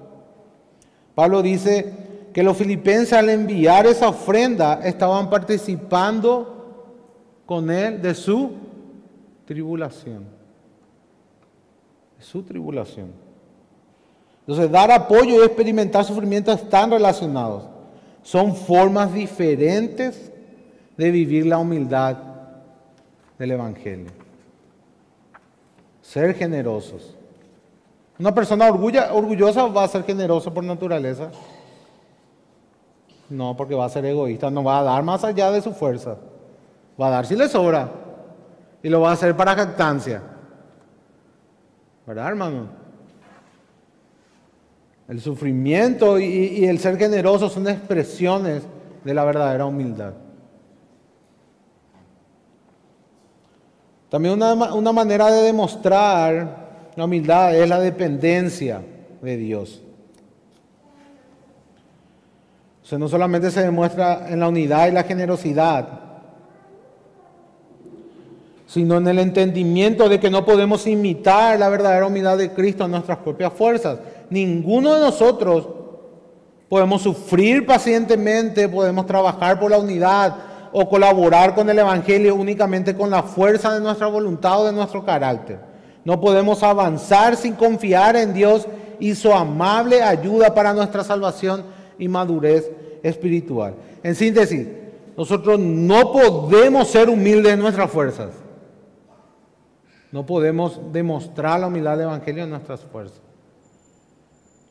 S1: Pablo dice que los filipenses al enviar esa ofrenda estaban participando con él de su tribulación. De su tribulación. Entonces, dar apoyo y experimentar sufrimiento están relacionados. Son formas diferentes de vivir la humildad del Evangelio. Ser generosos. Una persona orgullosa va a ser generosa por naturaleza. No, porque va a ser egoísta, no va a dar más allá de su fuerza. Va a dar si le sobra. Y lo va a hacer para jactancia. ¿Verdad, hermano? El sufrimiento y el ser generoso son expresiones de la verdadera humildad. También una manera de demostrar la humildad es la dependencia de Dios. O sea, no solamente se demuestra en la unidad y la generosidad, sino en el entendimiento de que no podemos imitar la verdadera humildad de Cristo en nuestras propias fuerzas. Ninguno de nosotros podemos sufrir pacientemente, podemos trabajar por la unidad o colaborar con el Evangelio únicamente con la fuerza de nuestra voluntad o de nuestro carácter. No podemos avanzar sin confiar en Dios y su amable ayuda para nuestra salvación y madurez espiritual. En síntesis, nosotros no podemos ser humildes en nuestras fuerzas. No podemos demostrar la humildad del Evangelio en nuestras fuerzas.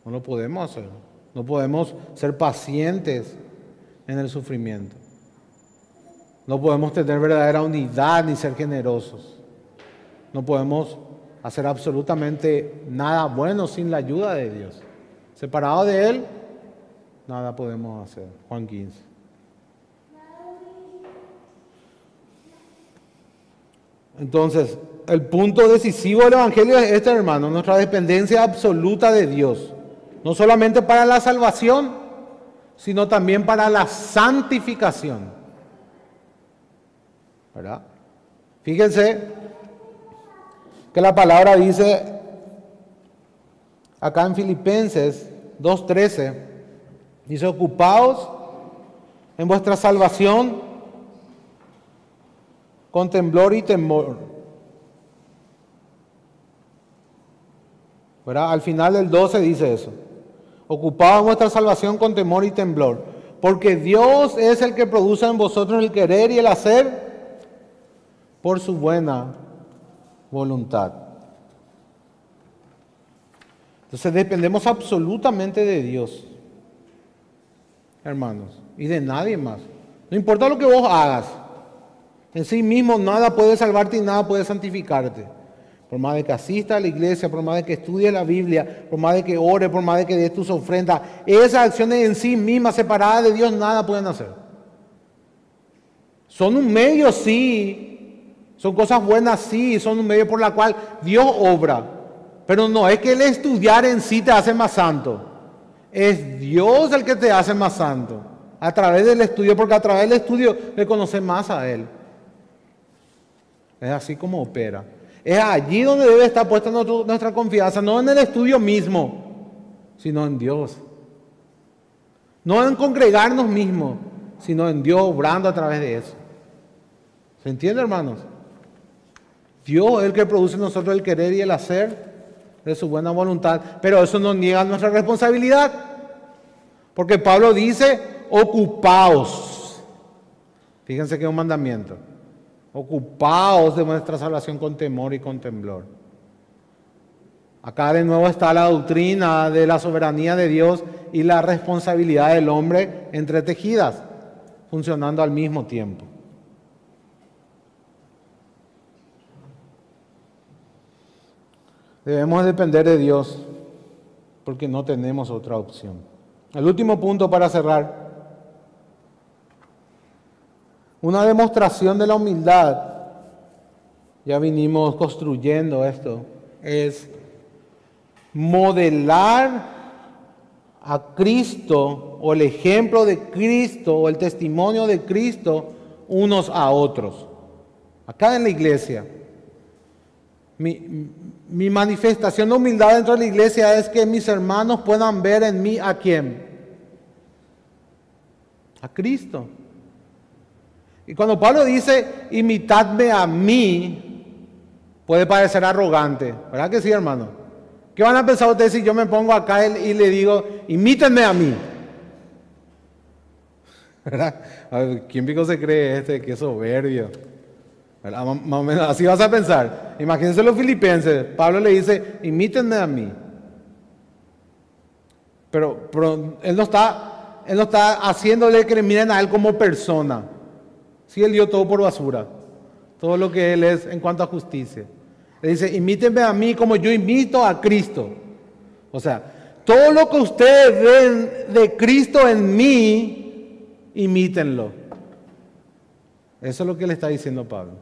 S1: No lo podemos hacer. No podemos ser pacientes en el sufrimiento. No podemos tener verdadera unidad ni ser generosos. No podemos hacer absolutamente nada bueno sin la ayuda de Dios. Separado de Él, nada podemos hacer. Juan 15. Entonces, el punto decisivo del Evangelio es este, hermano, nuestra dependencia absoluta de Dios. No solamente para la salvación, sino también para la santificación. ¿Verdad? Fíjense que la palabra dice acá en Filipenses 2:13, dice: ocupaos en vuestra salvación con temblor y temor. ¿Verdad? Al final del 12 dice eso: ocupaos en vuestra salvación con temor y temblor, porque Dios es el que produce en vosotros el querer y el hacer por su buena voluntad. Entonces dependemos absolutamente de Dios, hermanos, y de nadie más. No importa lo que vos hagas, en sí mismo nada puede salvarte y nada puede santificarte. Por más de que asistas a la iglesia, por más de que estudies la Biblia, por más de que ores, por más de que des tus ofrendas, esas acciones en sí mismas, separadas de Dios, nada pueden hacer. Son un medio, sí. Son cosas buenas, sí, son un medio por la cual Dios obra. Pero no es que el estudiar en sí te hace más santo. Es Dios el que te hace más santo. A través del estudio, porque a través del estudio le conoces más a Él. Es así como opera. Es allí donde debe estar puesta nuestra confianza, no en el estudio mismo, sino en Dios. No en congregarnos mismos, sino en Dios obrando a través de eso. ¿Se entiende, hermanos? Dios es el que produce en nosotros el querer y el hacer de su buena voluntad, pero eso no niega nuestra responsabilidad, porque Pablo dice: ocupaos. Fíjense que es un mandamiento. Ocupaos de vuestra salvación con temor y con temblor. Acá de nuevo está la doctrina de la soberanía de Dios y la responsabilidad del hombre entretejidas, funcionando al mismo tiempo. Debemos depender de Dios porque no tenemos otra opción. El último punto para cerrar. Una demostración de la humildad, ya vinimos construyendo esto, es modelar a Cristo o el ejemplo de Cristo o el testimonio de Cristo unos a otros. Acá en la iglesia, Mi manifestación de humildad dentro de la iglesia es que mis hermanos puedan ver en mí ¿a quién? A Cristo. Y cuando Pablo dice, imitadme a mí, puede parecer arrogante, ¿verdad que sí, hermano? ¿Qué van a pensar ustedes si yo me pongo acá y le digo, imítenme a mí? ¿Verdad? A ver, ¿quién pico se cree qué soberbio? ¿Verdad? Más o menos así vas a pensar. Imagínense los filipenses. Pablo le dice, imítenme a mí. Pero él no está haciéndole que le miren a él como persona. Sí, él dio todo por basura. Todo lo que él es en cuanto a justicia. Le dice, imítenme a mí como yo imito a Cristo. O sea, todo lo que ustedes ven de Cristo en mí, imítenlo. Eso es lo que le está diciendo Pablo.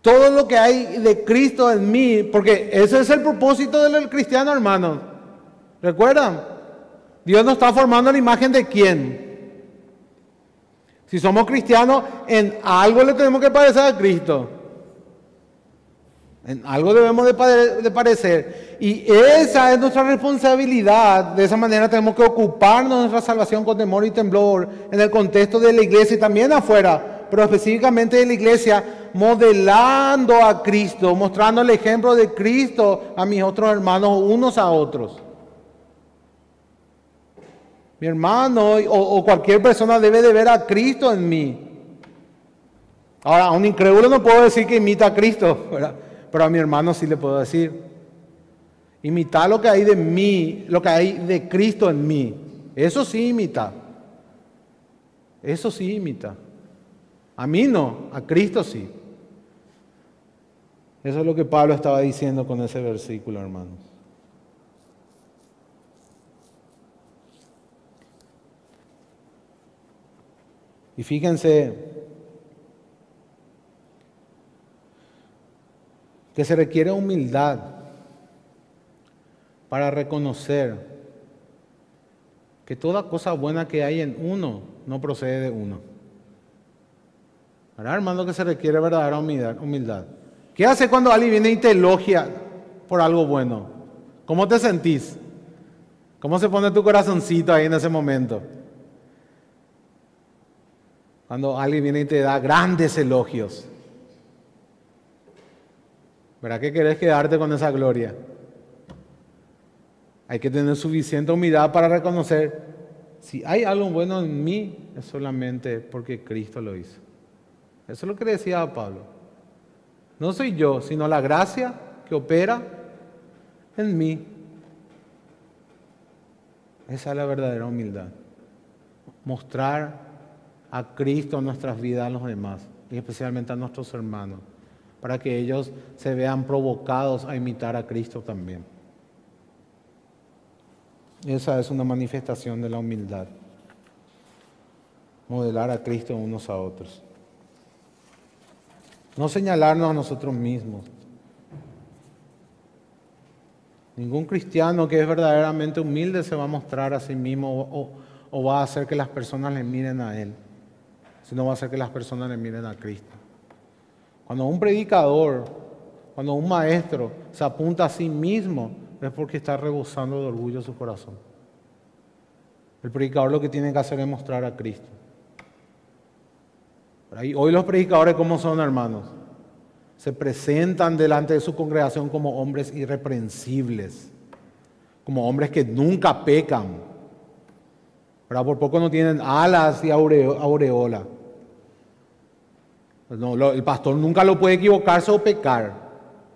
S1: Todo lo que hay de Cristo en mí, porque ese es el propósito del cristiano, hermanos. ¿Recuerdan? Dios nos está formando la imagen de quién. Si somos cristianos, en algo le tenemos que parecer a Cristo. En algo debemos de parecer. Y esa es nuestra responsabilidad. De esa manera tenemos que ocuparnos de nuestra salvación con temor y temblor en el contexto de la iglesia y también afuera, pero específicamente de la iglesia, modelando a Cristo, mostrando el ejemplo de Cristo a mis otros hermanos unos a otros. Mi hermano o cualquier persona debe de ver a Cristo en mí. Ahora, a un incrédulo no puedo decir que imita a Cristo, ¿verdad? Pero a mi hermano sí le puedo decir. Imitar lo que hay de mí, lo que hay de Cristo en mí. Eso sí imita. Eso sí imita. A mí no, a Cristo sí. Eso es lo que Pablo estaba diciendo con ese versículo, hermanos. Y fíjense que se requiere humildad para reconocer que toda cosa buena que hay en uno no procede de uno. ¿Verdad, hermano? Que se requiere verdadera humildad. ¿Qué hace cuando alguien viene y te elogia por algo bueno? ¿Cómo te sentís? ¿Cómo se pone tu corazoncito ahí en ese momento? Cuando alguien viene y te da grandes elogios. ¿Verdad que querés quedarte con esa gloria? Hay que tener suficiente humildad para reconocer, si hay algo bueno en mí, es solamente porque Cristo lo hizo. Eso es lo que decía Pablo. No soy yo, sino la gracia que opera en mí. Esa es la verdadera humildad. Mostrar a Cristo en nuestras vidas a los demás, y especialmente a nuestros hermanos, para que ellos se vean provocados a imitar a Cristo también. Esa es una manifestación de la humildad. Modelar a Cristo unos a otros. No señalarnos a nosotros mismos. Ningún cristiano que es verdaderamente humilde se va a mostrar a sí mismo o va a hacer que las personas le miren a él, sino va a hacer que las personas le miren a Cristo. Cuando un predicador, cuando un maestro se apunta a sí mismo, es porque está rebosando de orgullo su corazón. El predicador lo que tiene que hacer es mostrar a Cristo. Hoy los predicadores, ¿cómo son, hermanos? Se presentan delante de su congregación como hombres irreprensibles, como hombres que nunca pecan. Por poco no tienen alas y aureola. No, el pastor nunca lo puede equivocarse o pecar.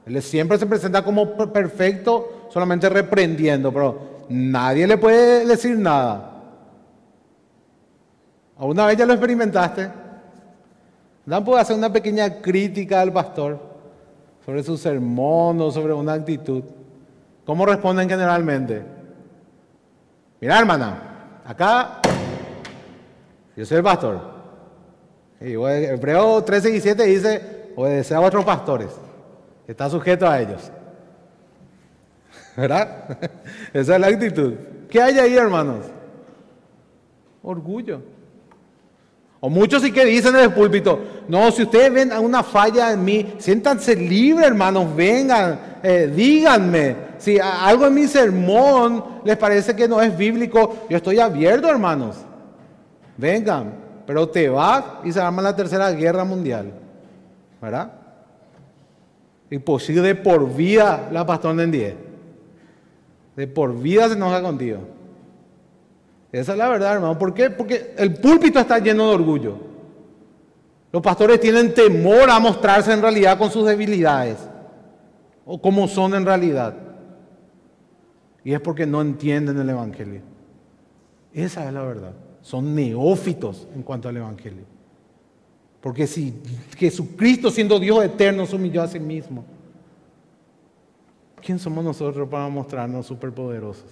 S1: Él siempre se presenta como perfecto, solamente reprendiendo, pero nadie le puede decir nada. ¿Alguna vez ya lo experimentaste? ¿No puedo hacer una pequeña crítica al pastor sobre su sermón o sobre una actitud? ¿Cómo responden generalmente? Mira, hermana, acá yo soy el pastor. Y Hebreo 13:17 dice, obedece a vuestros pastores. Está sujeto a ellos. ¿Verdad? Esa es la actitud. ¿Qué hay ahí, hermanos? Orgullo. O muchos sí que dicen en el púlpito, no, si ustedes ven una falla en mí, siéntanse libres, hermanos, vengan, díganme. Si algo en mi sermón les parece que no es bíblico, yo estoy abierto, hermanos. Vengan, pero te vas y se arma la tercera guerra mundial, ¿verdad? Y posible de por vida la pastor Nendie. De por vida se enoja contigo. Esa es la verdad, hermano. ¿Por qué? Porque el púlpito está lleno de orgullo. Los pastores tienen temor a mostrarse en realidad con sus debilidades. O como son en realidad. Y es porque no entienden el Evangelio. Esa es la verdad. Son neófitos en cuanto al Evangelio. Porque si Jesucristo, siendo Dios eterno, se humilló a sí mismo, ¿quién somos nosotros para mostrarnos superpoderosos?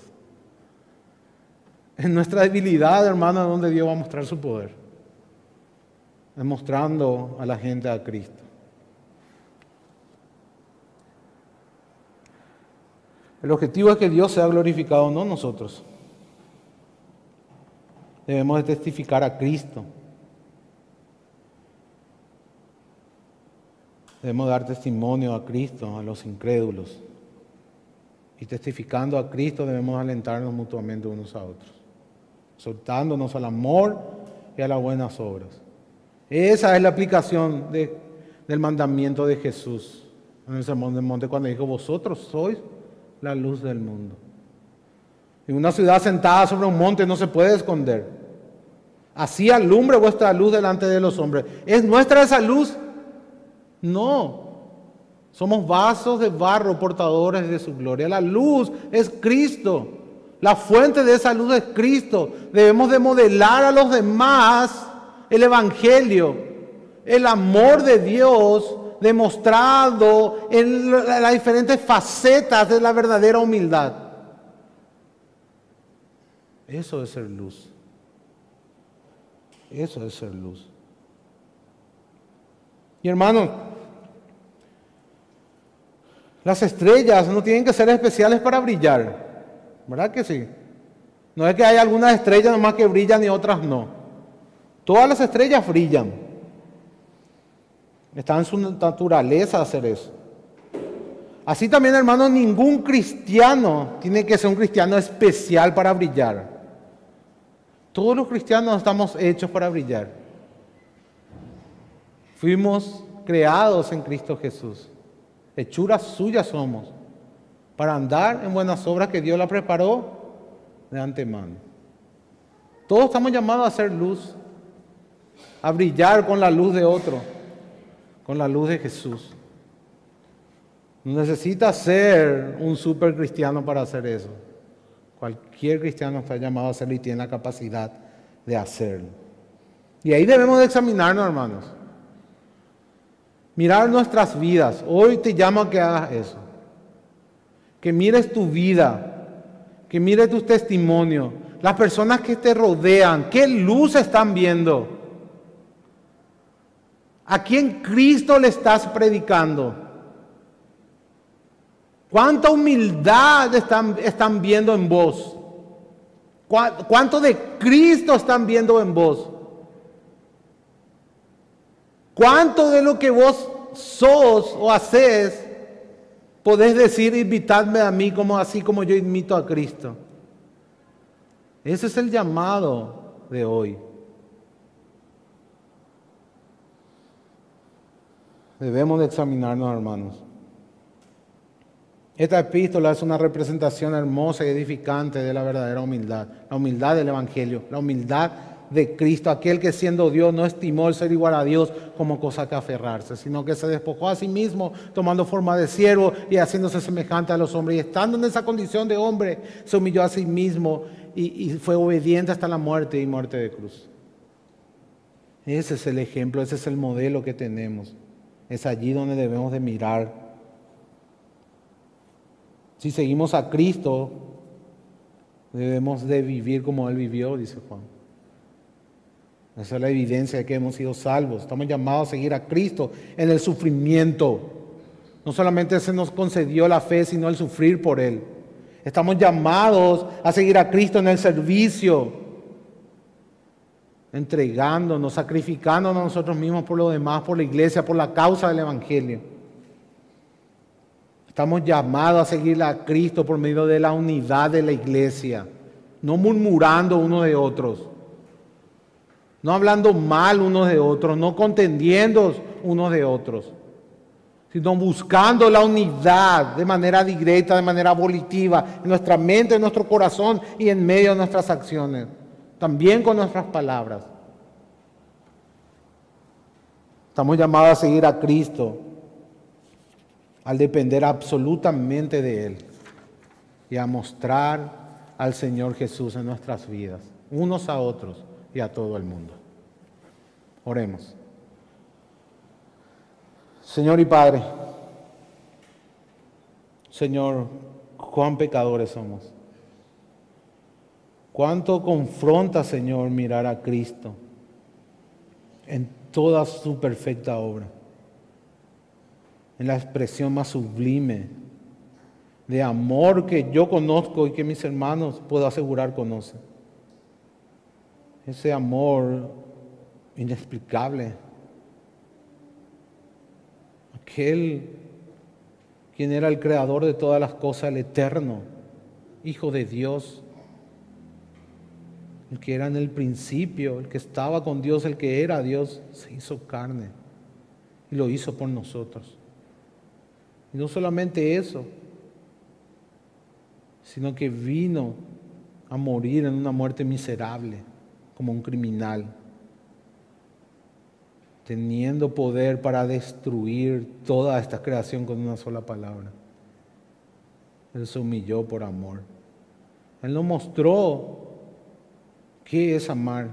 S1: En nuestra debilidad, hermano, es donde Dios va a mostrar su poder. Demostrando a la gente a Cristo. El objetivo es que Dios sea glorificado, no nosotros. Debemos de testificar a Cristo. Debemos dar testimonio a Cristo, a los incrédulos. Y testificando a Cristo debemos alentarnos mutuamente unos a otros, soltándonos al amor y a las buenas obras. Esa es la aplicación del mandamiento de Jesús en el Sermón del Monte cuando dijo, vosotros sois la luz del mundo. En una ciudad sentada sobre un monte no se puede esconder. Así alumbre vuestra luz delante de los hombres. ¿Es nuestra esa luz? No. Somos vasos de barro portadores de su gloria. La luz es Cristo. La fuente de esa luz es Cristo. Debemos de modelar a los demás el Evangelio, el amor de Dios demostrado en las diferentes facetas de la verdadera humildad. Eso es ser luz. Eso es ser luz. Y hermanos, las estrellas no tienen que ser especiales para brillar. ¿Verdad que sí? No es que hay algunas estrellas nomás que brillan y otras no. Todas las estrellas brillan. Está en su naturaleza hacer eso. Así también, hermanos, ningún cristiano tiene que ser un cristiano especial para brillar. Todos los cristianos estamos hechos para brillar. Fuimos creados en Cristo Jesús. Hechuras suyas somos, para andar en buenas obras que Dios la preparó de antemano. Todos estamos llamados a hacer luz, a brillar con la luz de otro, con la luz de Jesús. No necesita ser un super cristiano para hacer eso. Cualquier cristiano está llamado a hacerlo y tiene la capacidad de hacerlo. Y ahí debemos de examinarnos, hermanos. Mirar nuestras vidas. Hoy te llamo a que hagas eso. Que mires tu vida. Que mires tus testimonios. Las personas que te rodean. ¿Qué luz están viendo? ¿A quién Cristo le estás predicando? ¿Cuánta humildad están viendo en vos? ¿Cuánto de Cristo están viendo en vos? ¿Cuánto de lo que vos sos o haces podés decir, invitadme a mí así como yo invito a Cristo? Ese es el llamado de hoy. Debemos de examinarnos, hermanos. Esta epístola es una representación hermosa y edificante de la verdadera humildad. La humildad del Evangelio, la humildad de Cristo, aquel que siendo Dios no estimó el ser igual a Dios como cosa que aferrarse, sino que se despojó a sí mismo tomando forma de siervo y haciéndose semejante a los hombres. Y estando en esa condición de hombre, se humilló a sí mismo y fue obediente hasta la muerte y muerte de cruz. Ese es el ejemplo, ese es el modelo que tenemos. Es allí donde debemos de mirar. Si seguimos a Cristo, debemos de vivir como Él vivió, dice Juan. Esa es la evidencia de que hemos sido salvos. Estamos llamados a seguir a Cristo en el sufrimiento. No solamente se nos concedió la fe, sino el sufrir por Él. Estamos llamados a seguir a Cristo en el servicio. entregándonos, sacrificándonos a nosotros mismos por lo demás, por la iglesia, por la causa del Evangelio. Estamos llamados a seguir a Cristo por medio de la unidad de la iglesia, no murmurando unos de otros, no hablando mal unos de otros, no contendiendo unos de otros, sino buscando la unidad de manera directa, de manera volitiva, en nuestra mente, en nuestro corazón y en medio de nuestras acciones, también con nuestras palabras. Estamos llamados a seguir a Cristo al depender absolutamente de Él y a mostrar al Señor Jesús en nuestras vidas, unos a otros y a todo el mundo. Oremos. Señor y Padre, Señor, cuán pecadores somos. Cuánto confronta, Señor, mirar a Cristo en toda su perfecta obra, en la expresión más sublime de amor que yo conozco y que mis hermanos, puedo asegurar, conocen. Ese amor inexplicable. Aquel quien era el creador de todas las cosas, el eterno, Hijo de Dios, el que era en el principio, el que estaba con Dios, el que era Dios, se hizo carne y lo hizo por nosotros. Y no solamente eso, sino que vino a morir en una muerte miserable, como un criminal, teniendo poder para destruir toda esta creación con una sola palabra. Él se humilló por amor. Él nos mostró qué es amar.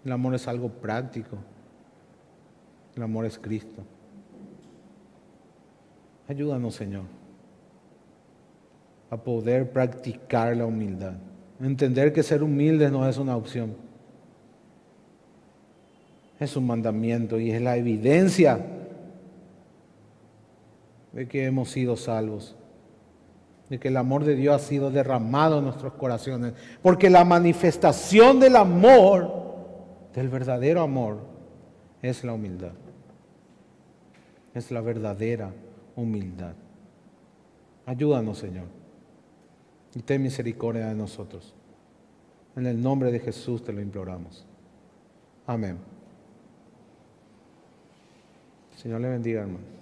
S1: El amor es algo práctico. El amor es Cristo. Ayúdanos, Señor, a poder practicar la humildad. Entender que ser humildes no es una opción. Es un mandamiento y es la evidencia de que hemos sido salvos, de que el amor de Dios ha sido derramado en nuestros corazones, porque la manifestación del amor, del verdadero amor, es la humildad, es la verdadera humildad. Ayúdanos, Señor, y ten misericordia de nosotros. En el nombre de Jesús te lo imploramos. Amén. Señor le bendiga, hermano.